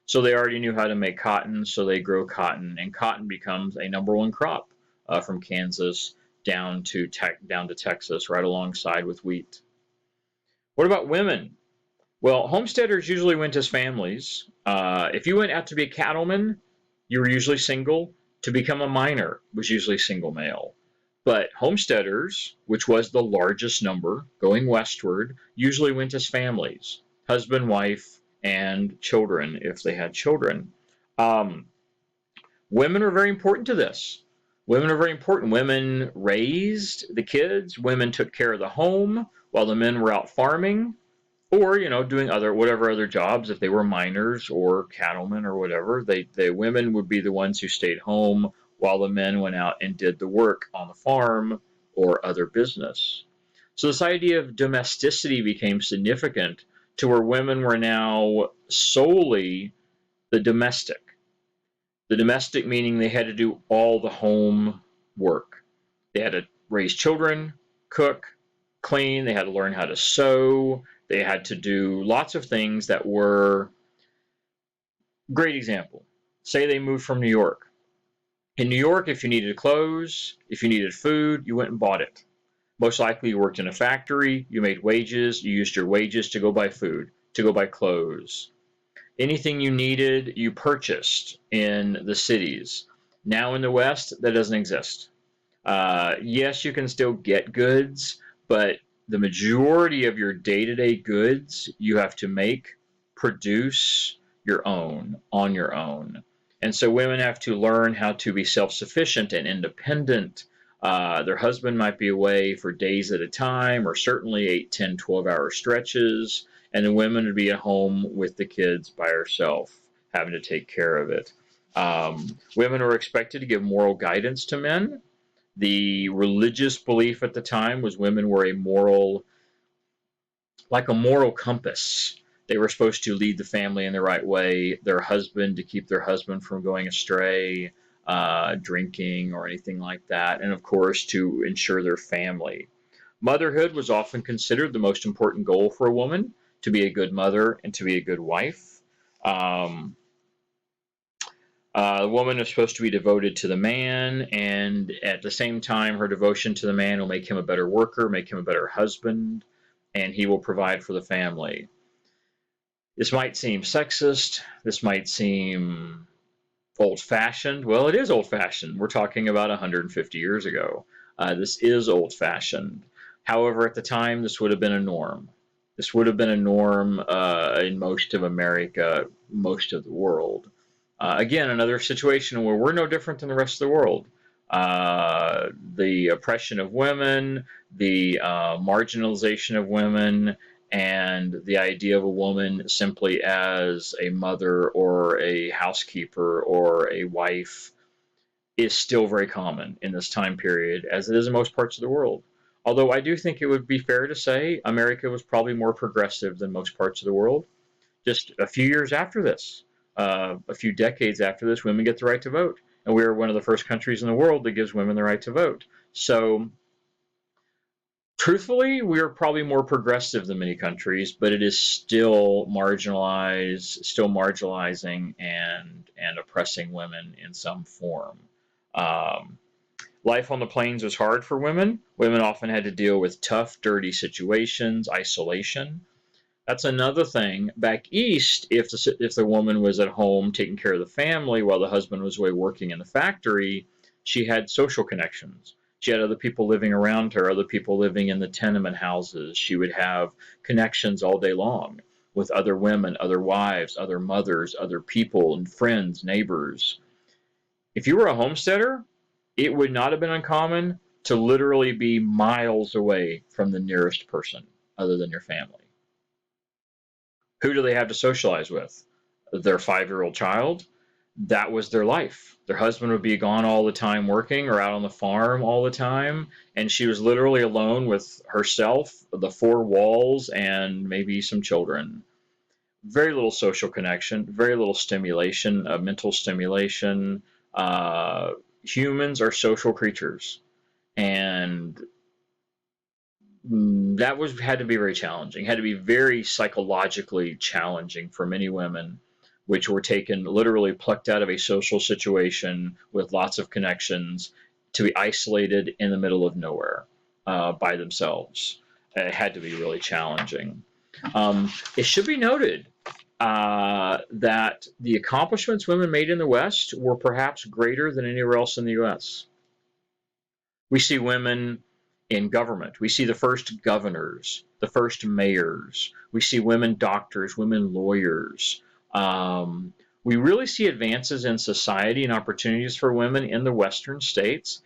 So they already knew how to make cotton, so they grow cotton, and cotton becomes a number one crop, from Kansas down to Texas, right alongside with wheat. What about women? Well, homesteaders usually went as families. If you went out to be a cattleman, you were usually single. To become a miner was usually single male. But homesteaders, which was the largest number going westward, usually went as families, husband, wife, and children if they had children. Um, Women are very important to this. Women are very important. Women raised the kids. Women took care of the home while the men were out farming, or doing whatever other jobs. If they were miners or cattlemen or whatever, the women would be the ones who stayed home while the men went out and did the work on the farm, or other business. So this idea of domesticity became significant to where women were now solely the domestic. The domestic meaning they had to do all the home work. They had to raise children, cook, clean, they had to learn how to sew, they had to do lots of things that were great example. Say they moved from New York. In New York, if you needed clothes, if you needed food, you went and bought it. Most likely you worked in a factory, you made wages, you used your wages to go buy food, to go buy clothes. Anything you needed, you purchased in the cities. Now in the West, that doesn't exist. Yes, you can still get goods, but the majority of your day-to-day goods you have to make, produce your own, on your own. And so women have to learn how to be self-sufficient and independent. Their husband might be away for days at a time, or certainly 8, 10, 12-hour stretches, and the women would be at home with the kids by herself, having to take care of it. Women were expected to give moral guidance to men. The religious belief at the time was women were a moral, like a moral compass. They were supposed to lead the family in the right way, their husband to keep their husband from going astray, drinking, or anything like that, and of course to ensure their family. Motherhood was often considered the most important goal for a woman, to be a good mother and to be a good wife. Um, the woman is supposed to be devoted to the man, and at the same time, her devotion to the man will make him a better worker, make him a better husband, and he will provide for the family. This might seem sexist. This might seem old-fashioned. Well, it is old-fashioned. We're talking about 150 years ago. This is old-fashioned. However, at the time, this would have been a norm. This would have been a norm in most of America, most of the world. Again, another situation where we're no different than the rest of the world. The oppression of women, the marginalization of women, and the idea of a woman simply as a mother or a housekeeper or a wife is still very common in this time period, as it is in most parts of the world. Although I do think it would be fair to say America was probably more progressive than most parts of the world. Just a few years after this, a few decades after this, women get the right to vote. And we are one of the first countries in the world that gives women the right to vote. So, truthfully, we are probably more progressive than many countries, but it is still marginalized, still marginalizing and oppressing women in some form. Um, Life on the plains was hard for women. Women often had to deal with tough, dirty situations, isolation. That's another thing. Back east, if the woman was at home taking care of the family while the husband was away working in the factory, she had social connections. She had other people living around her, other people living in the tenement houses. She would have connections all day long with other women, other wives, other mothers, other people, and friends, neighbors. If you were a homesteader, it would not have been uncommon to literally be miles away from the nearest person other than your family. Who do they have to socialize with? Their 5-year-old child? That was their life. Their husband would be gone all the time working or out on the farm all the time, and she was literally alone with herself, the 4 walls, and maybe some children. Very little social connection, very little stimulation, mental stimulation. Humans are social creatures, and that had to be very challenging. Had to be very psychologically challenging for many women, which were taken literally plucked out of a social situation with lots of connections to be isolated in the middle of nowhere by themselves. It had to be really challenging. It should be noted that the accomplishments women made in the West were perhaps greater than anywhere else in the U.S. We see women in government. We see the first governors, the first mayors. We see women doctors, women lawyers. We really see advances in society and opportunities for women in the Western states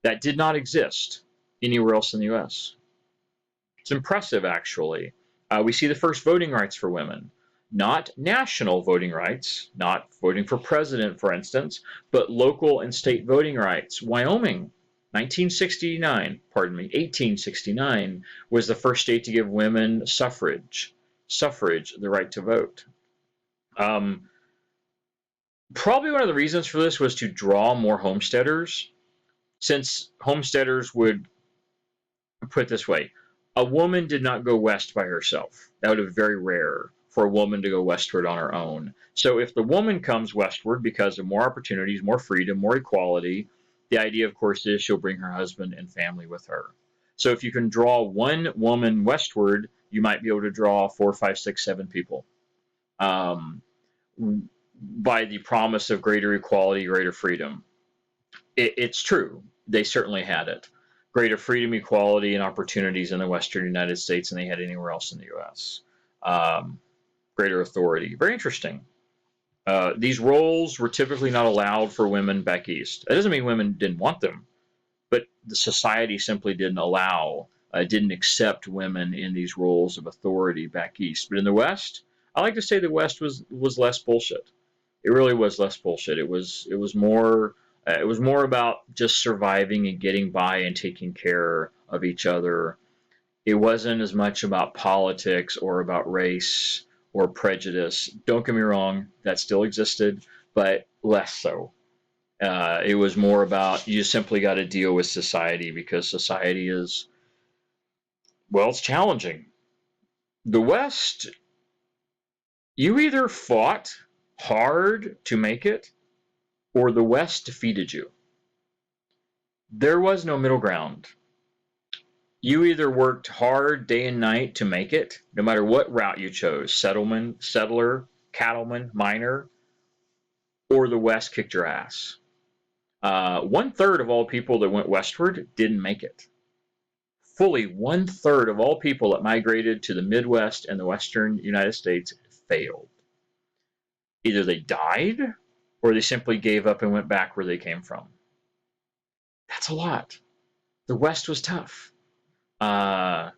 that did not exist anywhere else in the U.S. It's impressive, actually. We see the first voting rights for women. Not national voting rights, not voting for president, for instance, but local and state voting rights. Wyoming 1869 was the first state to give women suffrage, the right to vote. Um, Probably one of the reasons for this was to draw more homesteaders, since homesteaders would, put it this way, a woman did not go west by herself. That would be very rare for a woman to go westward on her own. So if the woman comes westward because of more opportunities, more freedom, more equality, the idea, of course, is she'll bring her husband and family with her. So if you can draw one woman westward, you might be able to draw 4, 5, 6, 7 people, um, by the promise of greater equality, greater freedom. It's true. They certainly had it. Greater freedom, equality, and opportunities in the Western United States than they had anywhere else in the U.S. Greater authority. Very interesting. These roles were typically not allowed for women back east. That doesn't mean women didn't want them, but the society simply didn't allow, didn't accept women in these roles of authority back east. But in the West, I like to say the West was less bullshit. It really was less bullshit. It was more about just surviving and getting by and taking care of each other. It wasn't as much about politics or about race or prejudice. Don't get me wrong, that still existed, but less so. It was more about, you simply got to deal with society because society is, well, it's challenging. The West, you either fought hard to make it or the West defeated you. There was no middle ground. You either worked hard day and night to make it, no matter what route you chose, settler, cattleman, miner, or the West kicked your ass. 1/3 of all people that went westward didn't make it. Fully 1/3 of all people that migrated to the Midwest and the Western United States failed. Either they died or they simply gave up and went back where they came from. That's a lot. The West was tough. Tough.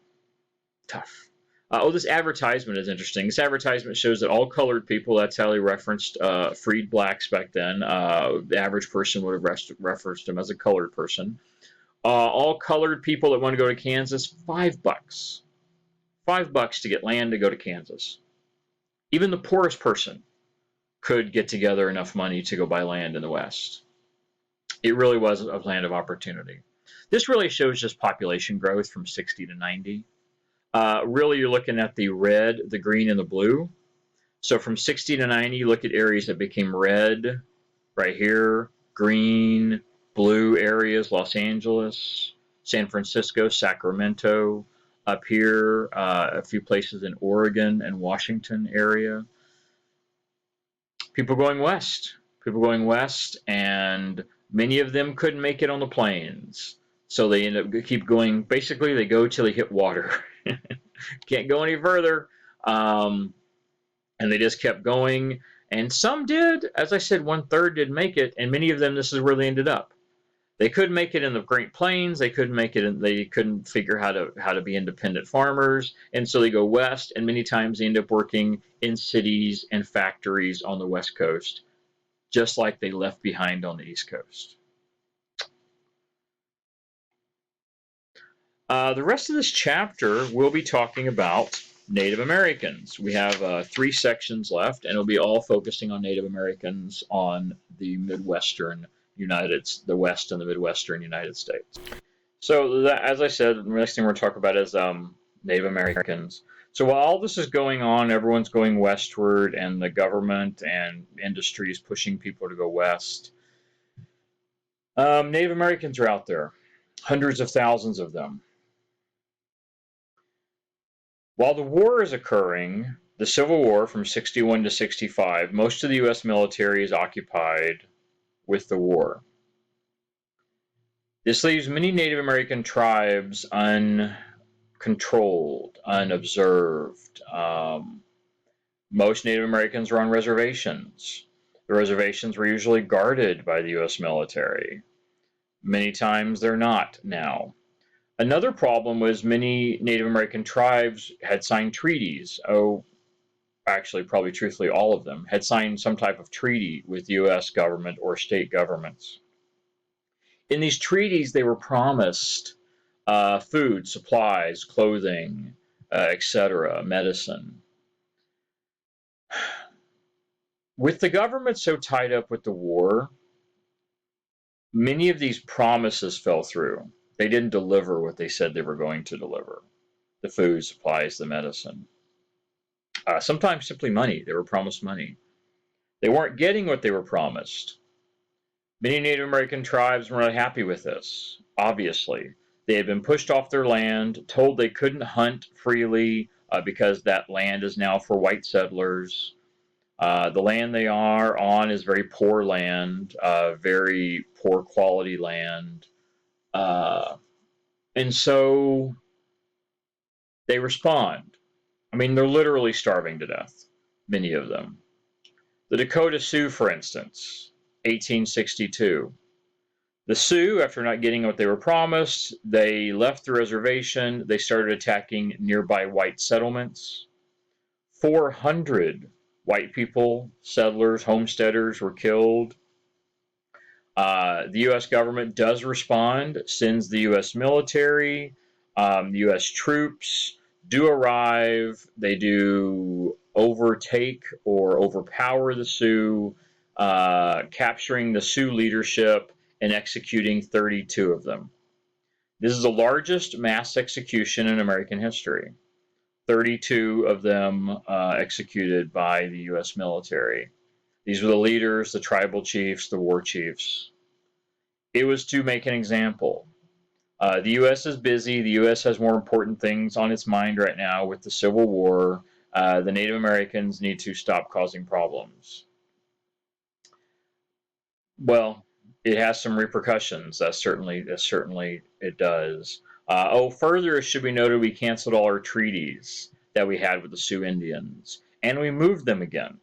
This advertisement is interesting. This advertisement shows that all colored people, that's how they referenced freed blacks back then. The average person would have referenced them as a colored person. All colored people that want to go to Kansas, $5. $5 to get land to go to Kansas. Even the poorest person could get together enough money to go buy land in the West. It really was a land of opportunity. This really shows just population growth from 60 to 90. Really, you're looking at the red, the green, and the blue. So from 60 to 90, you look at areas that became red, right here, green, blue areas, Los Angeles, San Francisco, Sacramento, up here, a few places in Oregon and Washington area. People going west, and many of them couldn't make it on the plains. So they end up keep going. Basically, they go till they hit water. Can't go any further. And they just kept going. And some did. As I said, 1/3 did make it. And many of them, this is where they ended up. They couldn't make it in the Great Plains. They couldn't make it. They couldn't figure how to be independent farmers. And so they go west. And many times they end up working in cities and factories on the West Coast, just like they left behind on the East Coast. The rest of this chapter, we'll be talking about Native Americans. We have 3 sections left, and it'll be all focusing on Native Americans on the the West and the Midwestern United States. So, as I said, the next thing we're going to talk about is Native Americans. So while all this is going on, everyone's going westward, and the government and industry is pushing people to go west. Native Americans are out there, hundreds of thousands of them. While the war is occurring, the Civil War from 61 to 65, most of the U.S. military is occupied with the war. This leaves many Native American tribes uncontrolled, unobserved. Most Native Americans were on reservations. The reservations were usually guarded by the U.S. military. Many times they're not now. Another problem was many Native American tribes had signed treaties. Actually, probably truthfully, all of them had signed some type of treaty with the U.S. government or state governments. in these treaties, they were promised food, supplies, clothing, etc., medicine. With the government so tied up with the war, many of these promises fell through. They didn't deliver what they said they were going to deliver: the food, supplies, the medicine. Sometimes simply money. They were promised money. They weren't getting what they were promised. Many Native American tribes were not happy with this, obviously. They had been pushed off their land, told they couldn't hunt freely because that land is now for white settlers. The land they are on is very poor land, very poor quality land. And so they respond. I mean, they're literally starving to death, many of them. The Dakota Sioux, for instance, 1862. The Sioux, after not getting what they were promised, they left the reservation. They started attacking nearby white settlements. 400 white people, settlers, homesteaders were killed. The U.S. government does respond, sends the U.S. military, the U.S. troops do arrive. They do overtake or overpower the Sioux, capturing the Sioux leadership and executing 32 of them. This is the largest mass execution in American history. 32 of them executed by the U.S. military. These were the leaders, the tribal chiefs, the war chiefs. It was to make an example. The U.S. is busy. The U.S. has more important things on its mind right now with the Civil War. The Native Americans need to stop causing problems. Well, it has some repercussions. That certainly it does. Further, it should be noted we canceled all our treaties that we had with the Sioux Indians, and we moved them again.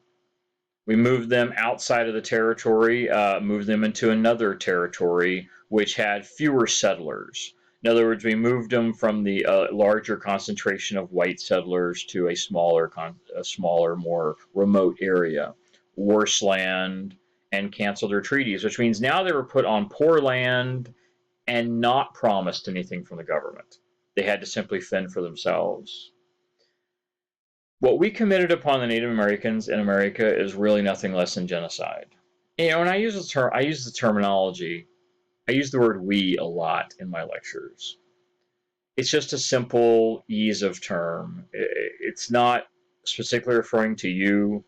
We moved them outside of the territory, moved them into another territory which had fewer settlers. In other words, we moved them from the larger concentration of white settlers to a smaller, more remote area, worse land, and canceled their treaties, which means now they were put on poor land and not promised anything from the government. They had to simply fend for themselves. What we committed upon the Native Americans in America is really nothing less than genocide. When I use the terminology, I use the word "we" a lot in my lectures. It's just a simple ease of term. It's not specifically referring to you,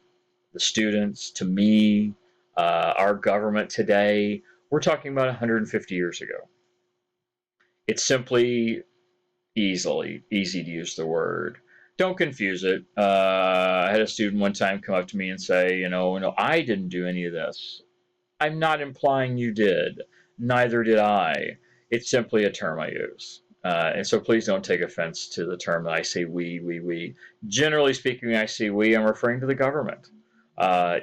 the students, to me, our government today. We're talking about 150 years ago. It's simply easy to use the word. Don't confuse it. I had a student one time come up to me and say, no, I didn't do any of this. I'm not implying you did. Neither did I. It's simply a term I use. And so please don't take offense to the term that I say we. Generally speaking, when I say we, I'm referring to the government.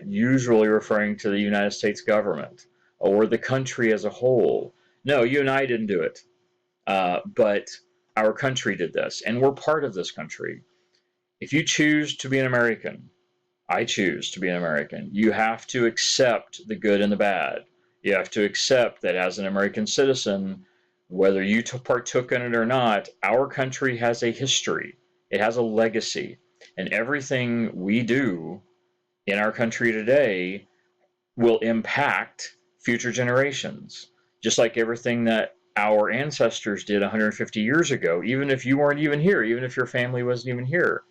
Usually referring to the United States government or the country as a whole. No, you and I didn't do it. But our country did this, and we're part of this country. If you choose to be an American, I choose to be an American, you have to accept the good and the bad. You have to accept that as an American citizen, whether you partook in it or not, our country has a history. It has a legacy. And everything we do in our country today will impact future generations. Just like everything that our ancestors did 150 years ago, even if you weren't even here, even if your family wasn't even here.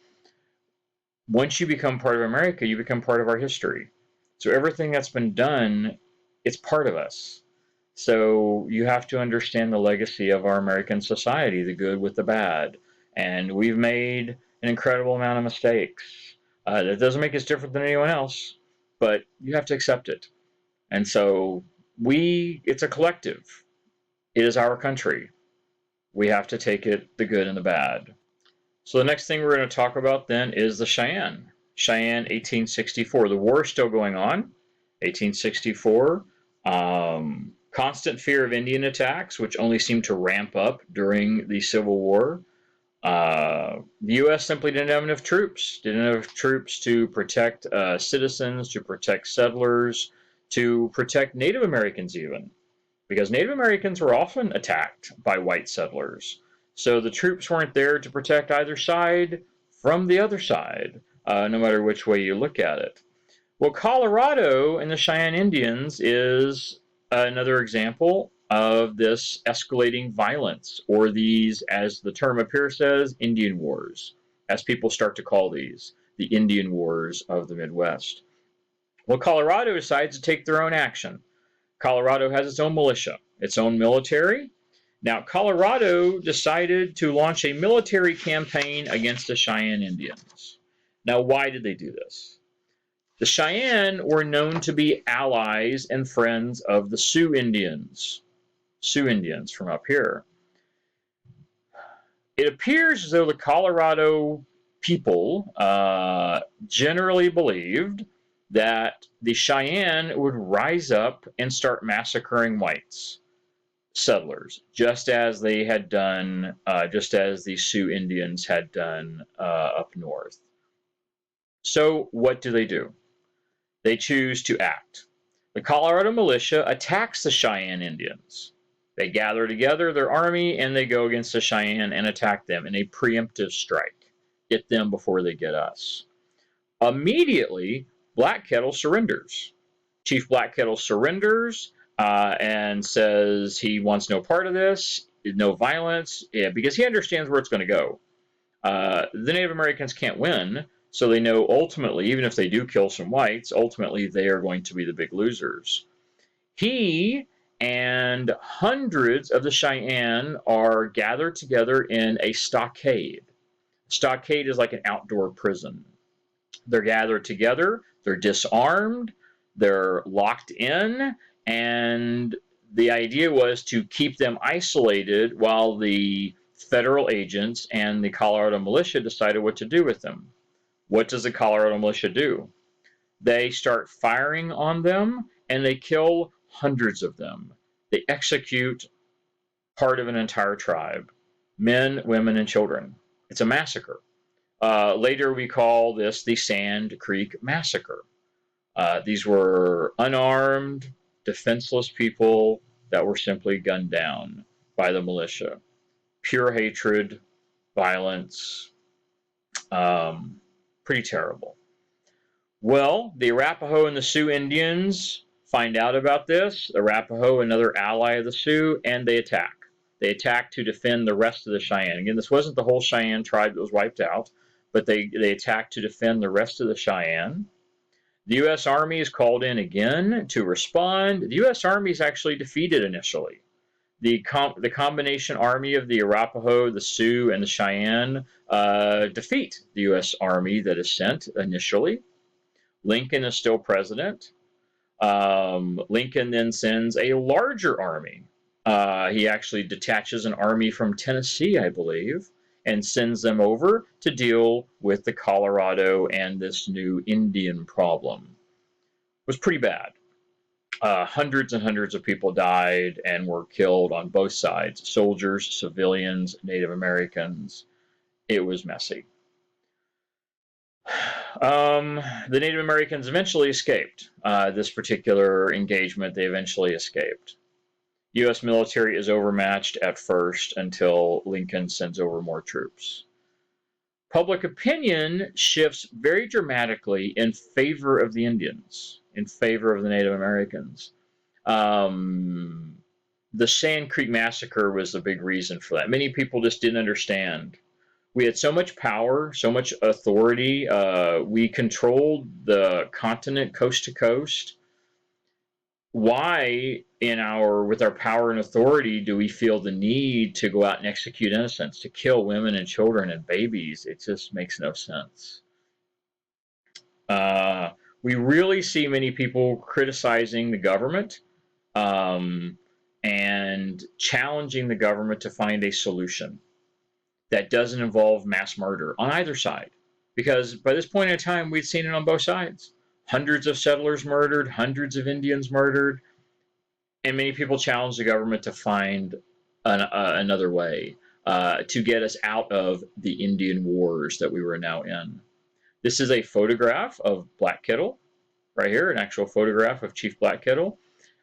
Once you become part of America, you become part of our history. So everything that's been done, it's part of us. So you have to understand the legacy of our American society, the good with the bad. And we've made an incredible amount of mistakes. That doesn't make us different than anyone else, but you have to accept it. And so it's a collective. It is our country. We have to take it, the good and the bad. So the next thing we're going to talk about then is the Cheyenne. Cheyenne, 1864. The war is still going on. 1864. Constant fear of Indian attacks, which only seemed to ramp up during the Civil War. The U.S. simply didn't have enough troops. Didn't have enough troops to protect citizens, to protect settlers, to protect Native Americans even. because Native Americans were often attacked by white settlers. So the troops weren't there to protect either side from the other side, no matter which way you look at it. Well, Colorado and the Cheyenne Indians is another example of this escalating violence, or these, as the term up here says, Indian Wars, as people start to call these, the Indian Wars of the Midwest. Well, Colorado decides to take their own action. Colorado has its own militia, its own military. Now, Colorado decided to launch a military campaign against the Cheyenne Indians. Now, why did they do this? The Cheyenne were known to be allies and friends of the Sioux Indians from up here. It appears as though the Colorado people generally believed that the Cheyenne would rise up and start massacring whites, settlers, just as they had done, just as the Sioux Indians had done up north. So what do? They choose to act. The Colorado militia attacks the Cheyenne Indians. They gather together their army and they go against the Cheyenne and attack them in a preemptive strike. Get them before they get us. Immediately, Black Kettle surrenders. Chief Black Kettle surrenders and says he wants no part of this, no violence, because he understands where it's going to go. The Native Americans can't win, so they know ultimately, even if they do kill some whites, ultimately they are going to be the big losers. He and hundreds of the Cheyenne are gathered together in a stockade. Stockade is like an outdoor prison. They're gathered together, they're disarmed, they're locked in, and the idea was to keep them isolated while the federal agents and the Colorado militia decided what to do with them. What does the Colorado militia do? They start firing on them and they kill hundreds of them. They execute part of an entire tribe, men, women, and children. It's a massacre. Later, we call this the Sand Creek Massacre. These were unarmed, defenseless people that were simply gunned down by the militia. Pure hatred, violence, pretty terrible. Well, the Arapaho and the Sioux Indians find out about this. Arapaho, another ally of the Sioux, and they attack. They attack to defend the rest of the Cheyenne. Again, this wasn't the whole Cheyenne tribe that was wiped out, but they attacked to defend the rest of the Cheyenne. The U.S. Army is called in again to respond. The U.S. Army is actually defeated initially. The combination army of the Arapaho, the Sioux, and the Cheyenne defeat the U.S. Army that is sent initially. Lincoln is still president. Lincoln then sends a larger army. He actually detaches an army from Tennessee, I believe, and sends them over to deal with the Colorado and this new Indian problem. It was pretty bad. Hundreds and hundreds of people died and were killed on both sides, soldiers, civilians, Native Americans. It was messy. The Native Americans eventually escaped this particular engagement. They eventually escaped. U.S. military is overmatched at first until Lincoln sends over more troops. Public opinion shifts very dramatically in favor of the Indians, in favor of the Native Americans. The Sand Creek Massacre was the big reason for that. Many people just didn't understand. We had so much power, so much authority. We controlled the continent coast to coast. Why, with our power and authority, do we feel the need to go out and execute innocents, to kill women and children and babies? It just makes no sense. We really see many people criticizing the government and challenging the government to find a solution that doesn't involve mass murder on either side. Because by this point in time, we'd seen it on both sides. Hundreds of settlers murdered, hundreds of Indians murdered, and many people challenged the government to find another way to get us out of the Indian wars that we were now in. This is a photograph of Black Kettle, right here, an actual photograph of Chief Black Kettle.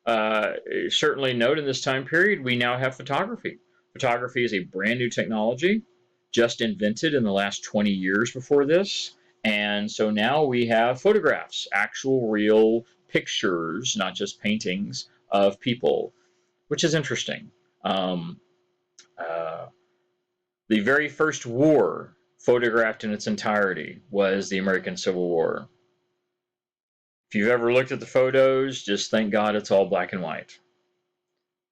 Certainly note in this time period, we now have photography. Photography is a brand new technology, just invented in the last 20 years before this. And so now we have photographs, actual real pictures, not just paintings of people, which is interesting. Um, uh, the very first war photographed in its entirety was the American Civil War. If you've ever looked at the photos, just thank God it's all black and white.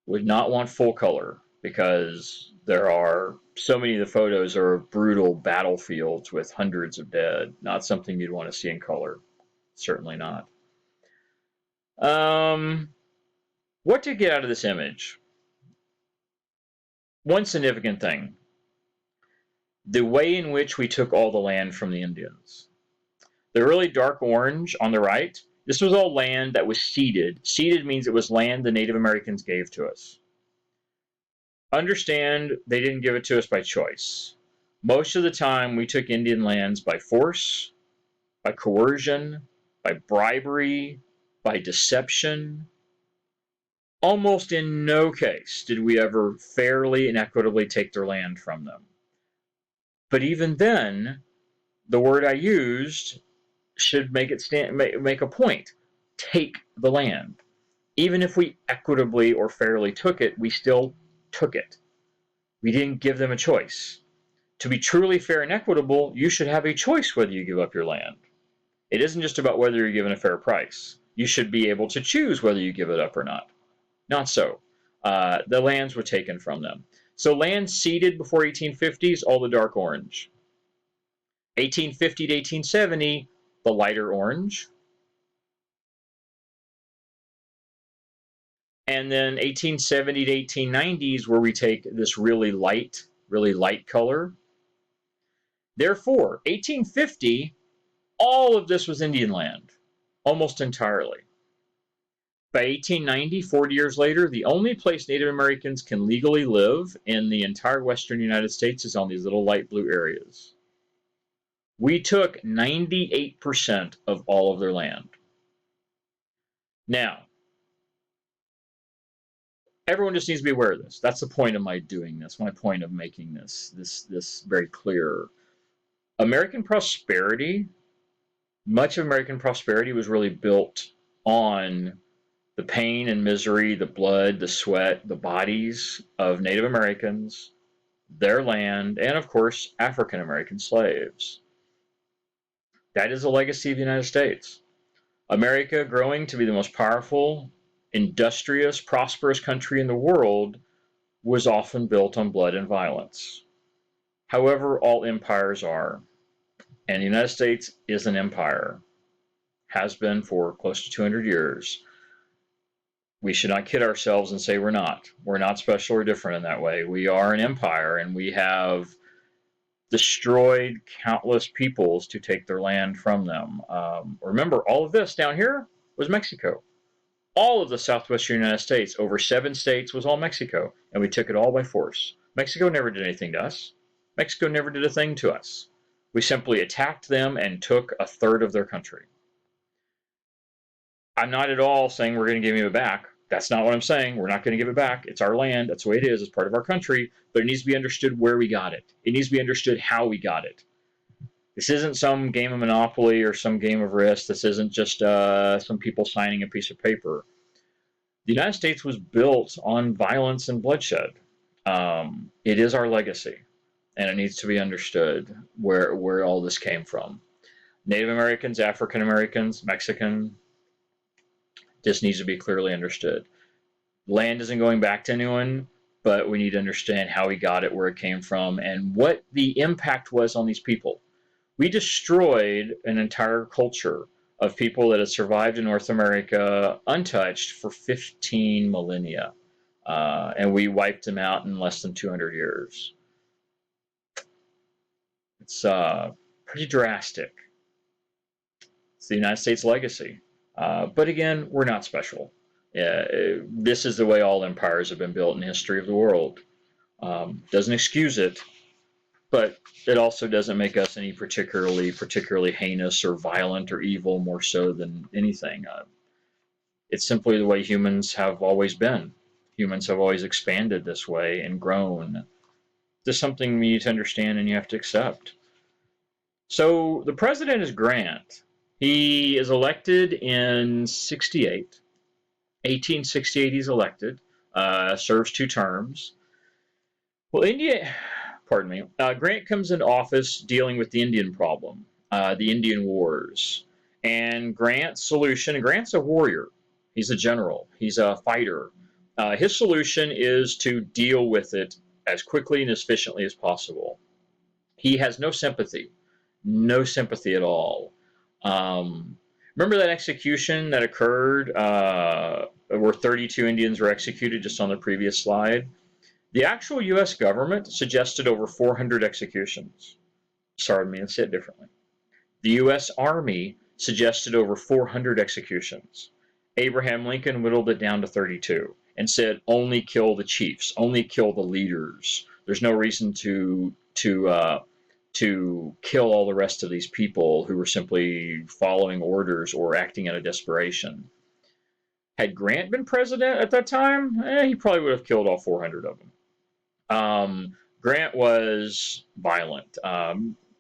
Would not want full color because there are so many of the photos are brutal battlefields with hundreds of dead. Not something you'd want to see in color. Certainly not. Um, what to get out of this image? One significant thing: the way in which we took all the land from the Indians. The really dark orange on the right, this was all land that was ceded. Ceded means it was land the Native Americans gave to us. Understand, they didn't give it to us by choice. Most of the time, we took Indian lands by force, by coercion, by bribery, by deception. Almost in no case did we ever fairly and equitably take their land from them. But even then, the word I used should make it make a point. Take the land. Even if we equitably or fairly took it, we still took it. We didn't give them a choice. To be truly fair and equitable, you should have a choice whether you give up your land. It isn't just about whether you're given a fair price. You should be able to choose whether you give it up or not. Not so. The lands were taken from them. So land ceded before 1850s, all the dark orange. 1850 to 1870, the lighter orange. And then 1870 to 1890s, where we take this really light color. Therefore, 1850, all of this was Indian land, almost entirely. By 1890, 40 years later, the only place Native Americans can legally live in the entire western United States is on these little light blue areas. We took 98% of all of their land. Now, everyone just needs to be aware of this. That's the point of my doing this, my point of making this very clear. American prosperity, much of American prosperity was really built on the pain and misery, the blood, the sweat, the bodies of Native Americans, their land, and of course, African American slaves. That is the legacy of the United States. America growing to be the most powerful, industrious, prosperous country in the world was often built on blood and violence. However, all empires are. And the United States is an empire, has been for close to 200 years. We should not kid ourselves and say we're not. We're not special or different in that way. We are an empire, and we have destroyed countless peoples to take their land from them. Remember, all of this down here was Mexico. All of the southwestern United States, over 7 states, was all Mexico, and we took it all by force. Mexico never did anything to us. Mexico never did a thing to us. We simply attacked them and took a third of their country. I'm not at all saying we're going to give it back. That's not what I'm saying. We're not going to give it back. It's our land. That's the way it is. It's part of our country. But it needs to be understood where we got it. It needs to be understood how we got it. This isn't some game of Monopoly or some game of Risk. This isn't just some people signing a piece of paper. The United States was built on violence and bloodshed. It is our legacy, and it needs to be understood where all this came from. Native Americans, African Americans, Mexican, this needs to be clearly understood. Land isn't going back to anyone, but we need to understand how we got it, where it came from, and what the impact was on these people. We destroyed an entire culture of people that had survived in North America untouched for 15 millennia. And we wiped them out in less than 200 years. It's pretty drastic. It's the United States legacy. But again, we're not special. This is the way all empires have been built in the history of the world. Doesn't excuse it, but it also doesn't make us any particularly heinous or violent or evil more so than anything. It's simply the way humans have always been. Humans have always expanded this way and grown. This is something you need to understand and you have to accept. So the president is Grant. He is elected in 68. 1868 he's elected, serves 2 terms. Well, pardon me, Grant comes into office dealing with the Indian problem, the Indian Wars. And Grant's solution, Grant's a warrior. He's a general. He's a fighter. His solution is to deal with it as quickly and as efficiently as possible. He has no sympathy at all. Remember that execution that occurred where 32 Indians were executed just on the previous slide? The actual U.S. government suggested over 400 executions. Sorry, let me say it differently. The U.S. Army suggested over 400 executions. Abraham Lincoln whittled it down to 32 and said only kill the chiefs, only kill the leaders. There's no reason to kill all the rest of these people who were simply following orders or acting out of desperation. Had Grant been president at that time, he probably would have killed all 400 of them. Grant was violent.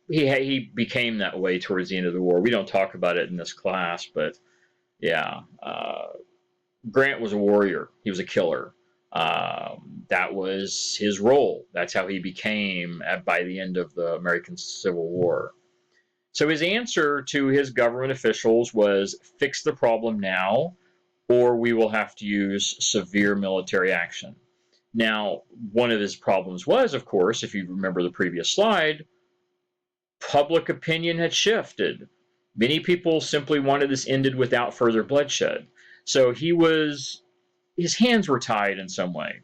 He became that way towards the end of the war. We don't talk about it in this class, but yeah, Grant was a warrior. He was a killer. That was his role. That's how he became by the end of the American Civil War. So his answer to his government officials was fix the problem now, or we will have to use severe military action. Now, one of his problems was, of course, if you remember the previous slide, public opinion had shifted. Many people simply wanted this ended without further bloodshed. So his hands were tied in some way.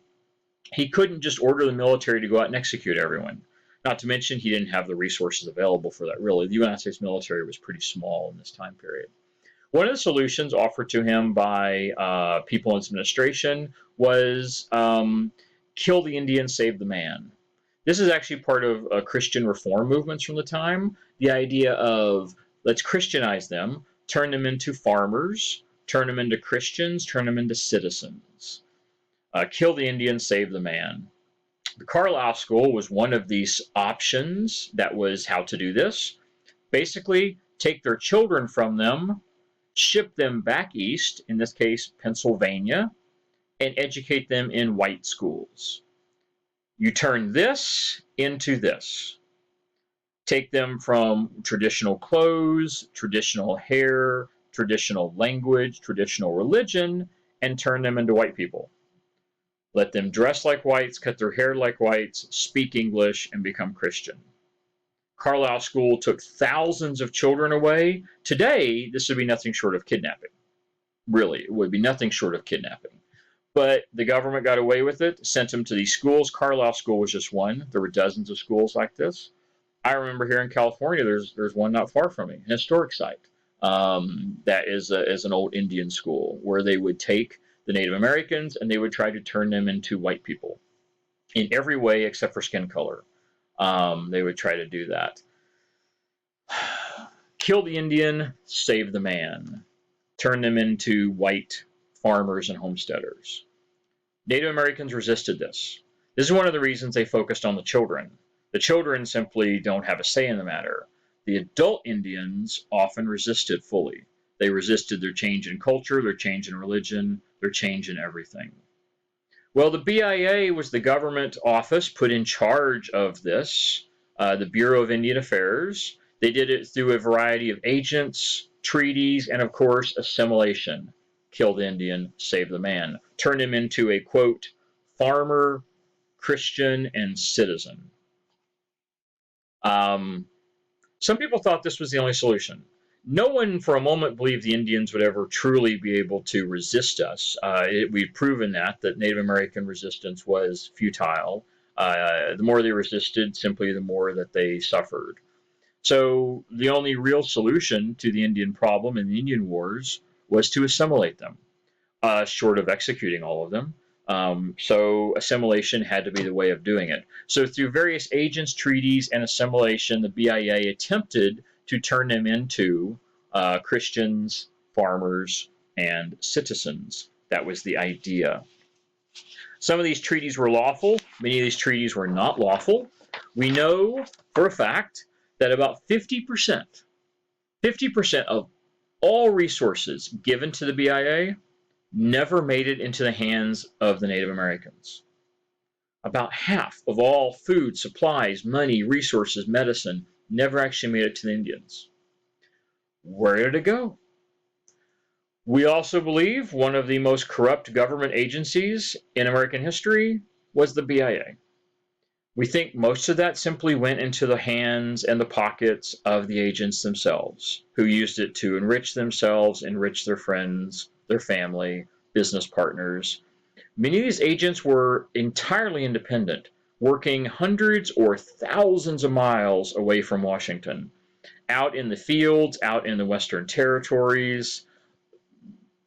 He couldn't just order the military to go out and execute everyone. Not to mention he didn't have the resources available for that, really. The United States military was pretty small in this time period. One of the solutions offered to him by people in his administration was kill the Indian, save the man. This is actually part of Christian reform movements from the time. The idea of let's Christianize them, turn them into farmers, turn them into Christians, turn them into citizens. Kill the Indian, save the man. The Carlisle School was one of these options that was how to do this. Basically, take their children from them, ship them back east, in this case, Pennsylvania, and educate them in white schools. You turn this into this. Take them from traditional clothes, traditional hair, traditional language, traditional religion, and turn them into white people. Let them dress like whites, cut their hair like whites, speak English, and become Christian. Carlisle School took thousands of children away. Today, this would be nothing short of kidnapping. Really, it would be nothing short of kidnapping. But the government got away with it, sent them to these schools. Carlisle School was just one. There were dozens of schools like this. I remember here in California, there's one not far from me, an historic site that is an old Indian school where they would take the Native Americans and they would try to turn them into white people in every way except for skin color. They would try to do that. Kill the Indian, save the man. Turn them into white farmers and homesteaders. Native Americans resisted this. This is one of the reasons they focused on the children. The children simply don't have a say in the matter. The adult Indians often resisted fully. They resisted their change in culture, their change in religion, their change in everything. Well, the BIA was the government office put in charge of this, the Bureau of Indian Affairs. They did it through a variety of agents, treaties, and of course, assimilation. Kill the Indian, save the man. Turn him into a, quote, farmer, Christian, and citizen. Some people thought this was the only solution. No one for a moment believed the Indians would ever truly be able to resist us. We've proven that Native American resistance was futile. The more they resisted, simply the more that they suffered. So the only real solution to the Indian problem in the Indian Wars was to assimilate them, short of executing all of them. So assimilation had to be the way of doing it. So through various agents, treaties, and assimilation, the BIA attempted to turn them into Christians, farmers, and citizens. That was the idea. Some of these treaties were lawful. Many of these treaties were not lawful. We know for a fact that about 50% of all resources given to the BIA never made it into the hands of the Native Americans. About half of all food, supplies, money, resources, medicine never actually made it to the Indians. Where did it go? We also believe one of the most corrupt government agencies in American history was the BIA. We think most of that simply went into the hands and the pockets of the agents themselves, who used it to enrich themselves, enrich their friends, their family, business partners. Many of these agents were entirely independent, working hundreds or thousands of miles away from Washington, out in the fields, out in the Western territories,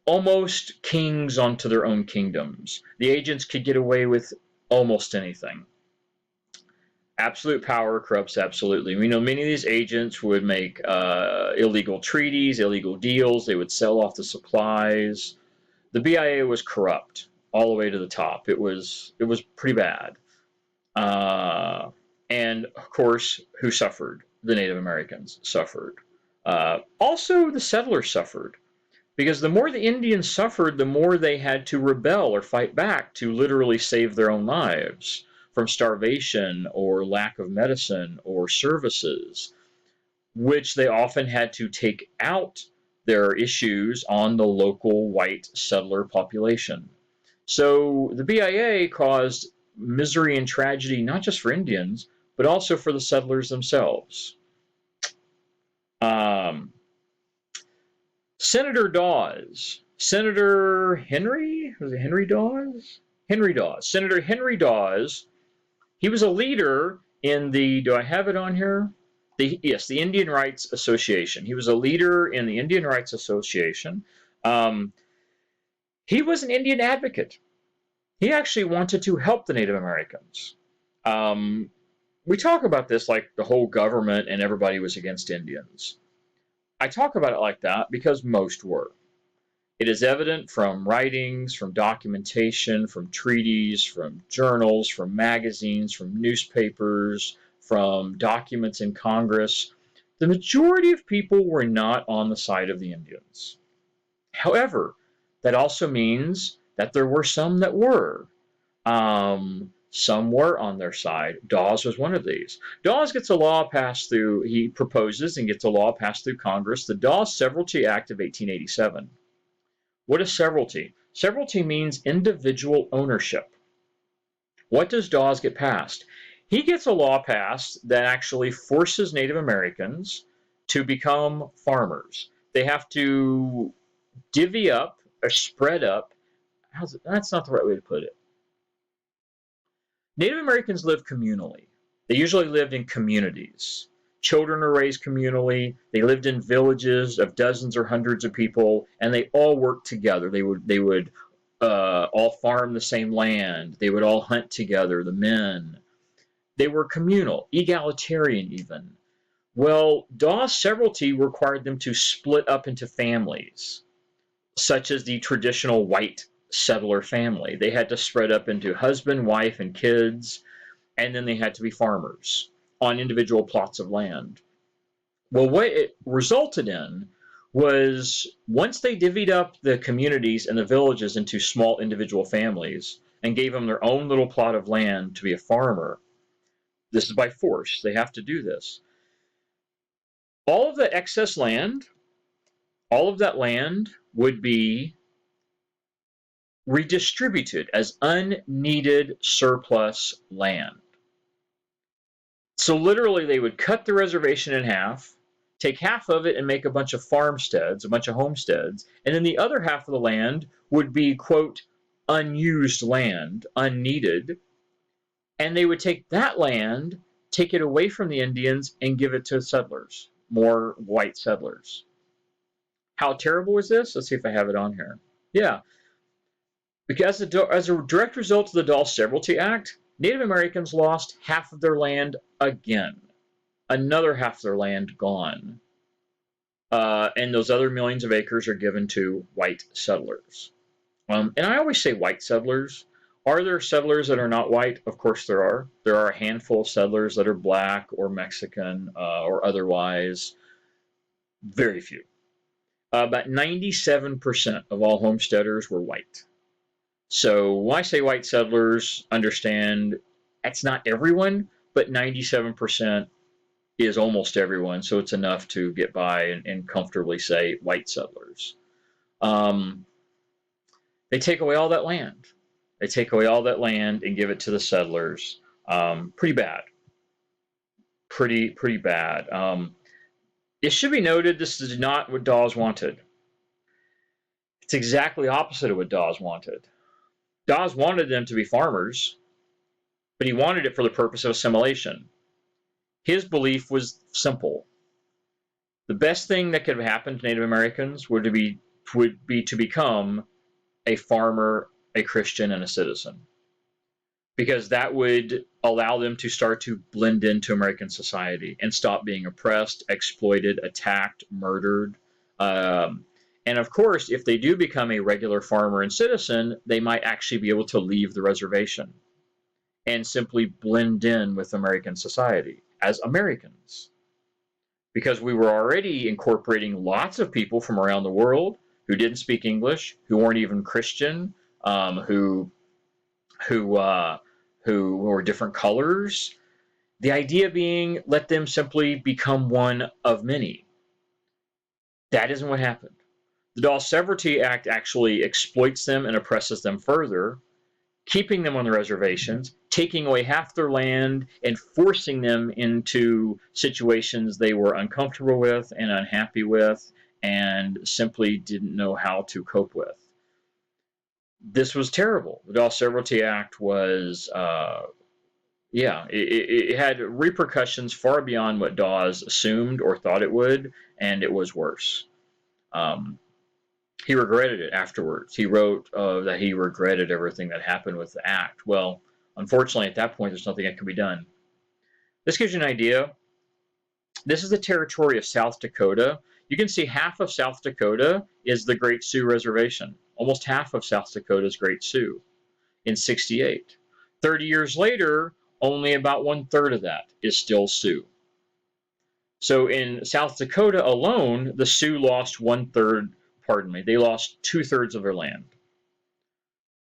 almost kings unto their own kingdoms. The agents could get away with almost anything. Absolute power corrupts absolutely. We know many of these agents would make illegal treaties, illegal deals. They would sell off the supplies. The BIA was corrupt all the way to the top. It was pretty bad. And of course, who suffered? The Native Americans suffered. Also, the settlers suffered. Because the more the Indians suffered, the more they had to rebel or fight back to literally save their own lives from starvation or lack of medicine or services, which they often had to take out their issues on the local white settler population. So the BIA caused misery and tragedy not just for Indians, but also for the settlers themselves. Senator Dawes. Senator Henry? Was it Henry Dawes? Henry Dawes. Senator Henry Dawes. He was a leader in the, do I have it on here? Yes, the Indian Rights Association. He was a leader in the Indian Rights Association. He was an Indian advocate. He actually wanted to help the Native Americans. We talk about this like the whole government and everybody was against Indians. I talk about it like that because most were. It is evident from writings, from documentation, from treaties, from journals, from magazines, from newspapers, from documents in Congress. The majority of people were not on the side of the Indians. However, that also means that there were some that were. Some were on their side. Dawes was one of these. Dawes gets a law passed through, he proposes and gets a law passed through Congress, the Dawes Severalty Act of 1887. What is severalty? Severalty means individual ownership. What does Dawes get passed? He gets a law passed that actually forces Native Americans to become farmers. They have to divvy up or spread up. That's not the right way to put it. Native Americans live communally. They usually lived in communities. Children are raised communally. They lived in villages of dozens or hundreds of people, and they all worked together. They would all farm the same land. They would all hunt together, the men. They were communal, egalitarian even. Well, Dawes Severalty required them to split up into families, such as the traditional white settler family. They had to spread up into husband, wife, and kids, and then they had to be farmers on individual plots of land. Well, what it resulted in was once they divvied up the communities and the villages into small individual families and gave them their own little plot of land to be a farmer, this is by force, they have to do this. All of the excess land, all of that land would be redistributed as unneeded surplus land. So literally they would cut the reservation in half, take half of it and make a bunch of farmsteads, a bunch of homesteads, and then the other half of the land would be, quote, unused land, unneeded, and they would take that land, take it away from the Indians, and give it to settlers, more white settlers. How terrible is this? Let's see if I have it on here. Yeah. Because as a direct result of the Dawes Severalty Act, Native Americans lost half of their land again. Another half of their land gone. and those other millions of acres are given to white settlers. And I always say white settlers. Are there settlers that are not white? Of course there are. There are a handful of settlers that are black or Mexican or otherwise. Very few. About 97% of all homesteaders were white. So when I say white settlers, understand that's not everyone, but 97% is almost everyone. So it's enough to get by and comfortably say white settlers. Um, they take away all that land. They take away all that land and give it to the settlers. Pretty bad. Pretty bad. It should be noted this is not what Dawes wanted. It's exactly opposite of what Dawes wanted. Dawes wanted them to be farmers, but he wanted it for the purpose of assimilation. His belief was simple. The best thing that could have happened to Native Americans would be to become a farmer, a Christian, and a citizen. Because that would allow them to start to blend into American society and stop being oppressed, exploited, attacked, murdered. And of course, if they do become a regular farmer and citizen, they might actually be able to leave the reservation and simply blend in with American society as Americans. Because we were already incorporating lots of people from around the world who didn't speak English, who weren't even Christian, who were different colors. The idea being, let them simply become one of many. That isn't what happened. The Dawes-Severty Act actually exploits them and oppresses them further, keeping them on the reservations, taking away half their land, and forcing them into situations they were uncomfortable with and unhappy with and simply didn't know how to cope with. This was terrible. The Dawes-Severty Act was, it had repercussions far beyond what Dawes assumed or thought it would, and it was worse. He regretted it afterwards. He wrote that he regretted everything that happened with the act. Well, unfortunately, at that point, there's nothing that can be done. This gives you an idea. This is the territory of South Dakota. You can see half of South Dakota is the Great Sioux Reservation. Almost half of South Dakota is Great Sioux in 68. 30 years later, only about 1/3 of that is still Sioux. So in South Dakota alone, the Sioux lost 1/3, they lost 2/3 of their land.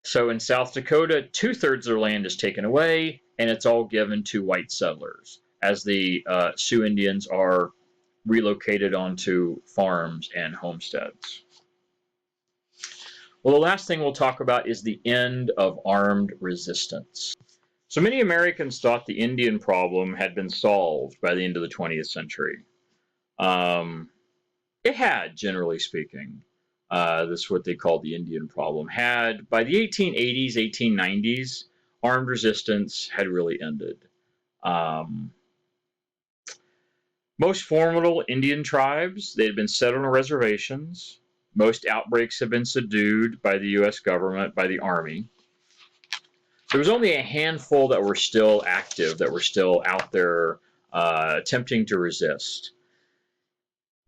So in South Dakota, 2/3 of their land is taken away, and it's all given to white settlers as the Sioux Indians are relocated onto farms and homesteads. Well, the last thing we'll talk about is the end of armed resistance. So many Americans thought the Indian problem had been solved by the end of the 20th century. It had, generally speaking. This is what they called the Indian problem. By the 1880s, 1890s, armed resistance had really ended. Most formidable Indian tribes, they had been settled on reservations. Most outbreaks have been subdued by the U.S. government, by the Army. There was only a handful that were still active, that were still out there attempting to resist.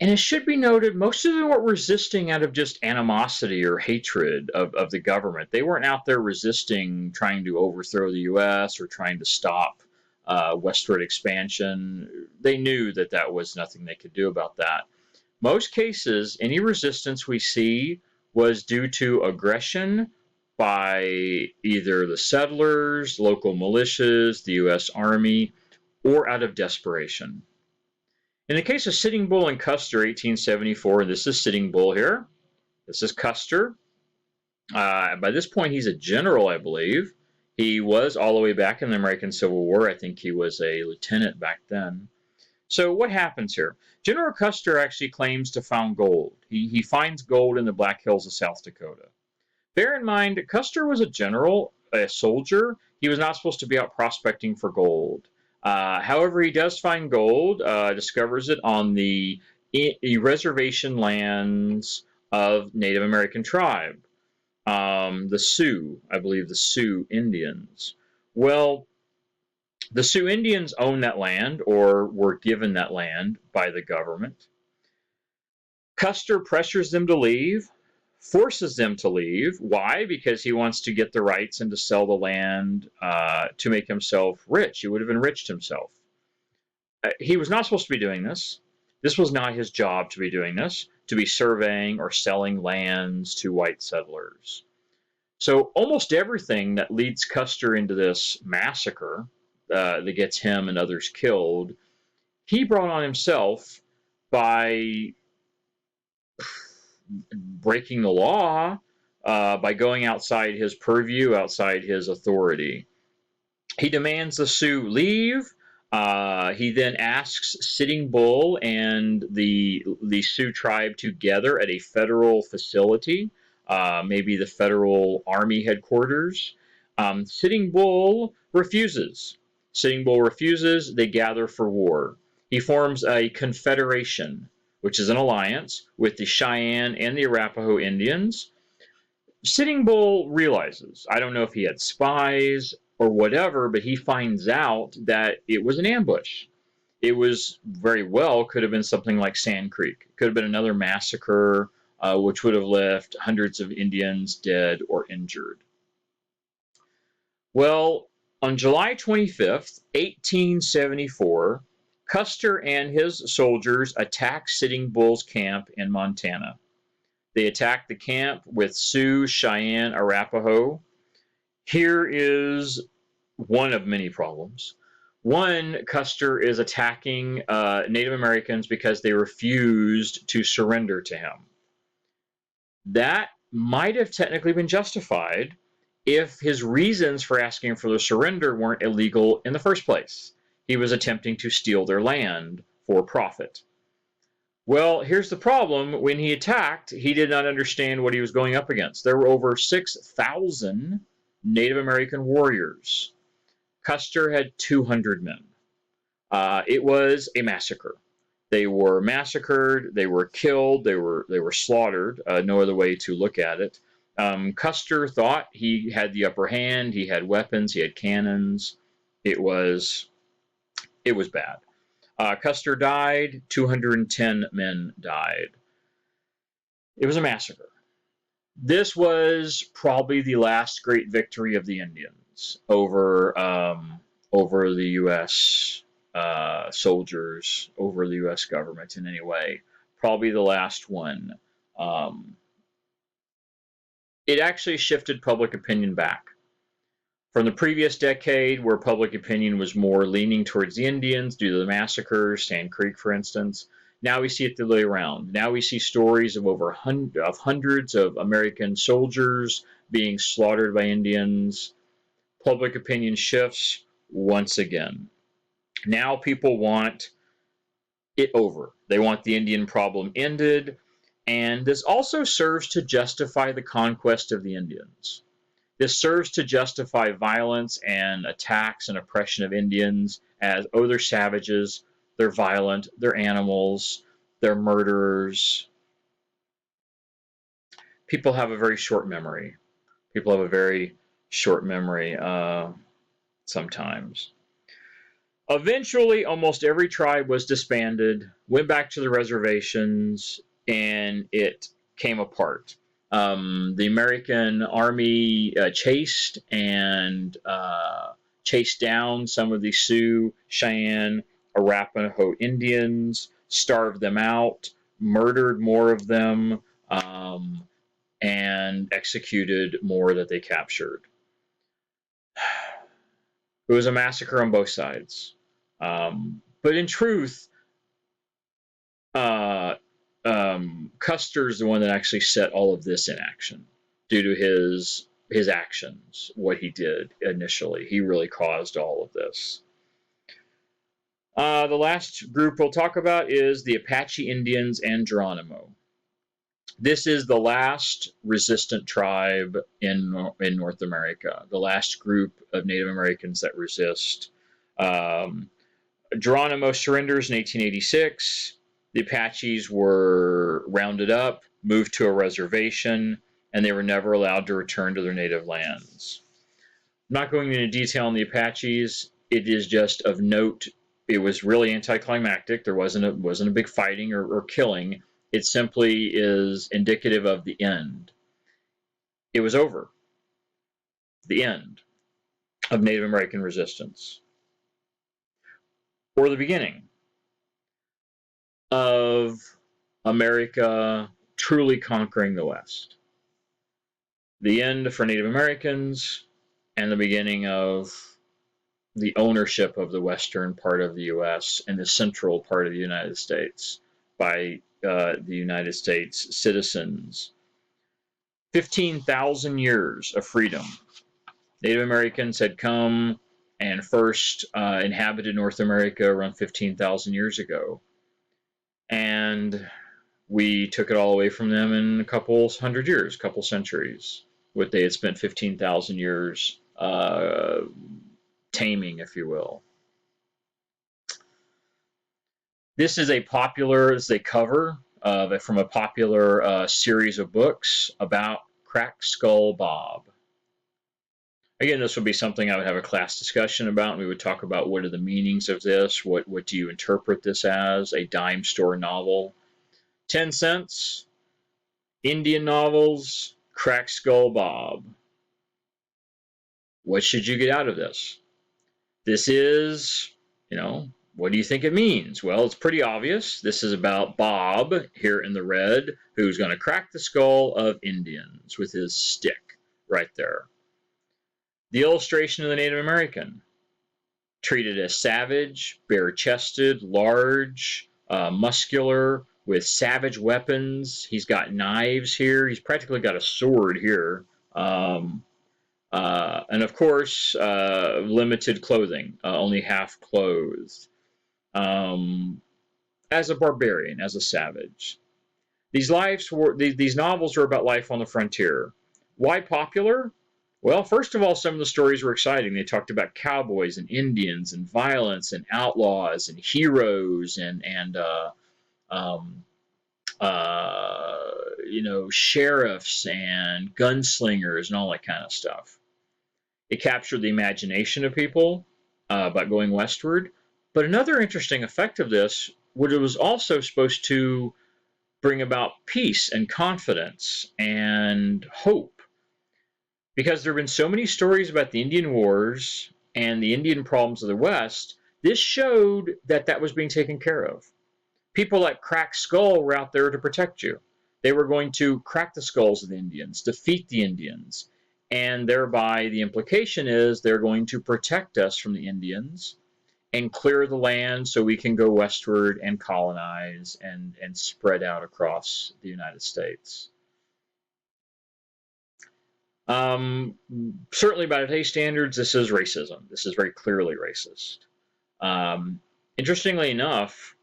And it should be noted, most of them weren't resisting out of just animosity or hatred of the government. They weren't out there resisting, trying to overthrow the U.S. or trying to stop westward expansion. They knew that that was nothing they could do about that. Most cases, any resistance we see was due to aggression by either the settlers, local militias, the U.S. Army, or out of desperation. In the case of Sitting Bull and Custer, 1874, this is Sitting Bull here. This is Custer. By this point, he's a general, I believe. He was all the way back in the American Civil War. I think he was a lieutenant back then. So what happens here? General Custer actually claims to found gold. He finds gold in the Black Hills of South Dakota. Bear in mind, Custer was a general, a soldier. He was not supposed to be out prospecting for gold. However, he does find gold, discovers it on the reservation lands of Native American tribe, the Sioux, I believe the Sioux Indians. Well, the Sioux Indians own that land or were given that land by the government. Custer pressures them to leave, forces them to leave. Why? Because he wants to get the rights and to sell the land to make himself rich. He would have enriched himself. He was not supposed to be doing this. This was not his job to be doing this, to be surveying or selling lands to white settlers. So almost everything that leads Custer into this massacre that gets him and others killed, he brought on himself by breaking the law, by going outside his purview, outside his authority. He demands the Sioux leave. He then asks Sitting Bull and the Sioux tribe to gather at a federal facility, maybe the federal army headquarters. Sitting Bull refuses. Sitting Bull refuses. They gather for war. He forms a confederation, which is an alliance with the Cheyenne and the Arapaho Indians. Sitting Bull realizes, I don't know if he had spies or whatever, but he finds out that it was an ambush. It was very well could have been something like Sand Creek. Could have been another massacre, which would have left hundreds of Indians dead or injured. Well, on July 25th, 1874, Custer and his soldiers attack Sitting Bull's camp in Montana. They attack the camp with Sioux, Cheyenne, Arapaho. Here is one of many problems. One, Custer is attacking Native Americans because they refused to surrender to him. That might have technically been justified if his reasons for asking for the surrender weren't illegal in the first place. He was attempting to steal their land for profit. Well, here's the problem. When he attacked, he did not understand what he was going up against. There were over 6,000 Native American warriors. Custer had 200 men. It was a massacre. They were massacred, they were killed, they were slaughtered. No other way to look at it. Custer thought he had the upper hand. He had weapons. He had cannons. It was bad. Custer died. 210 men died. It was a massacre. This was probably the last great victory of the Indians over the U.S. Soldiers, over the U.S. government in any way. Probably the last one. It actually shifted public opinion back. From the previous decade, where public opinion was more leaning towards the Indians due to the massacres, Sand Creek, for instance, now we see it the other way around. Now we see stories of hundreds of American soldiers being slaughtered by Indians. Public opinion shifts once again. Now people want it over. They want the Indian problem ended, and this also serves to justify the conquest of the Indians. This serves to justify violence and attacks and oppression of Indians as, oh, they're savages, they're violent, they're animals, they're murderers. People have a very short memory. People have a very short memory sometimes. Eventually, almost every tribe was disbanded, went back to the reservations, and it came apart. The American army chased down some of the Sioux, Cheyenne, Arapaho Indians, starved them out, murdered more of them, and executed more that they captured. It was a massacre on both sides. But in truth, Custer's the one that actually set all of this in action due to his actions, what he did initially. He really caused all of this. The last group we'll talk about is the Apache Indians and Geronimo. This is the last resistant tribe in North America, the last group of Native Americans that resist. Geronimo surrenders in 1886. The Apaches were rounded up, moved to a reservation, and they were never allowed to return to their native lands. I'm not going into detail on the Apaches. It is just of note. It was really anticlimactic. There wasn't a big fighting or killing. It simply is indicative of the end. It was over. The end of Native American resistance. Or the beginning of America truly conquering the West. The end for Native Americans and the beginning of the ownership of the western part of the U.S. and the central part of the United States by the United States citizens. 15,000 years of freedom. Native Americans had come and first inhabited North America around 15,000 years ago. And we took it all away from them in a couple hundred years, a couple centuries. What they had spent 15,000 years taming, if you will. This is a cover from a popular series of books about Cracked Skull Bob. Again, this would be something I would have a class discussion about, and we would talk about what are the meanings of this, what do you interpret this as, a dime store novel. 10 cents, Indian novels, Cracked Skull Bob. What should you get out of this? This is, what do you think it means? Well, it's pretty obvious. This is about Bob, here in the red, who's going to crack the skull of Indians with his stick right there. The illustration of the Native American, treated as savage, bare-chested, large, muscular, with savage weapons. He's got knives here. He's practically got a sword here. And of course, limited clothing, only half clothed. As a barbarian, as a savage. These novels were about life on the frontier. Why popular? Well, first of all, some of the stories were exciting. They talked about cowboys and Indians and violence and outlaws and heroes and sheriffs and gunslingers and all that kind of stuff. It captured the imagination of people by going westward. But another interesting effect of this, it was also supposed to bring about peace and confidence and hope. Because there have been so many stories about the Indian Wars and the Indian problems of the West, this showed that that was being taken care of. People like Cracked Skull were out there to protect you. They were going to crack the skulls of the Indians, defeat the Indians, and thereby the implication is they're going to protect us from the Indians and clear the land so we can go westward and colonize and spread out across the United States. Certainly by today's standards, this is racism. This is very clearly racist. Interestingly enough,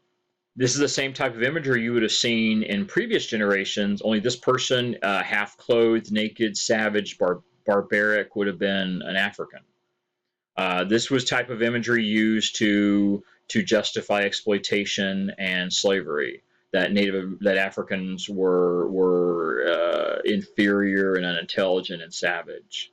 this is the same type of imagery you would have seen in previous generations, only this person, half-clothed, naked, savage, barbaric, would have been an African. This was type of imagery used to justify exploitation and slavery. That Africans were inferior and unintelligent and savage.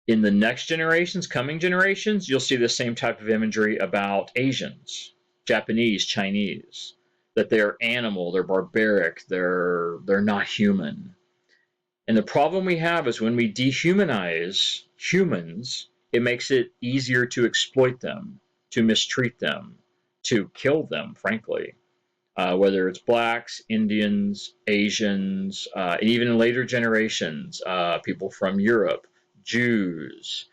In the next generations, coming generations, you'll see the same type of imagery about Asians, Japanese, Chinese, that they're animal, they're barbaric, they're not human. And the problem we have is when we dehumanize humans, it makes it easier to exploit them, to mistreat them, to kill them, frankly. Whether it's blacks, Indians, Asians, and even in later generations, people from Europe, Jews,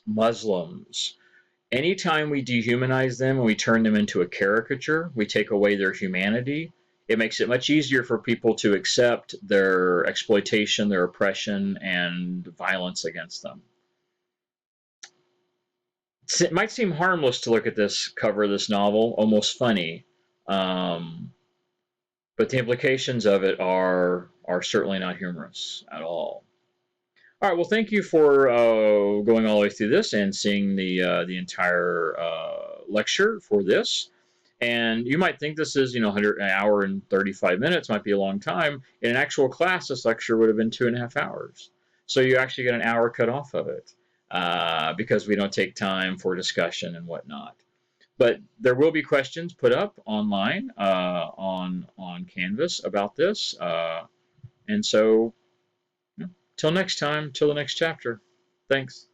Muslims. Anytime we dehumanize them and we turn them into a caricature, we take away their humanity, it makes it much easier for people to accept their exploitation, their oppression, and violence against them. It might seem harmless to look at this cover of this novel, almost funny, but the implications of it are certainly not humorous at all. All right, well, thank you for going all the way through this and seeing the entire lecture for this. And you might think this is, an hour and 35 minutes, might be a long time. In an actual class, this lecture would have been 2.5 hours. So you actually get an hour cut off of it because we don't take time for discussion and whatnot. But there will be questions put up online on Canvas about this. And so, till next time, till the next chapter. Thanks.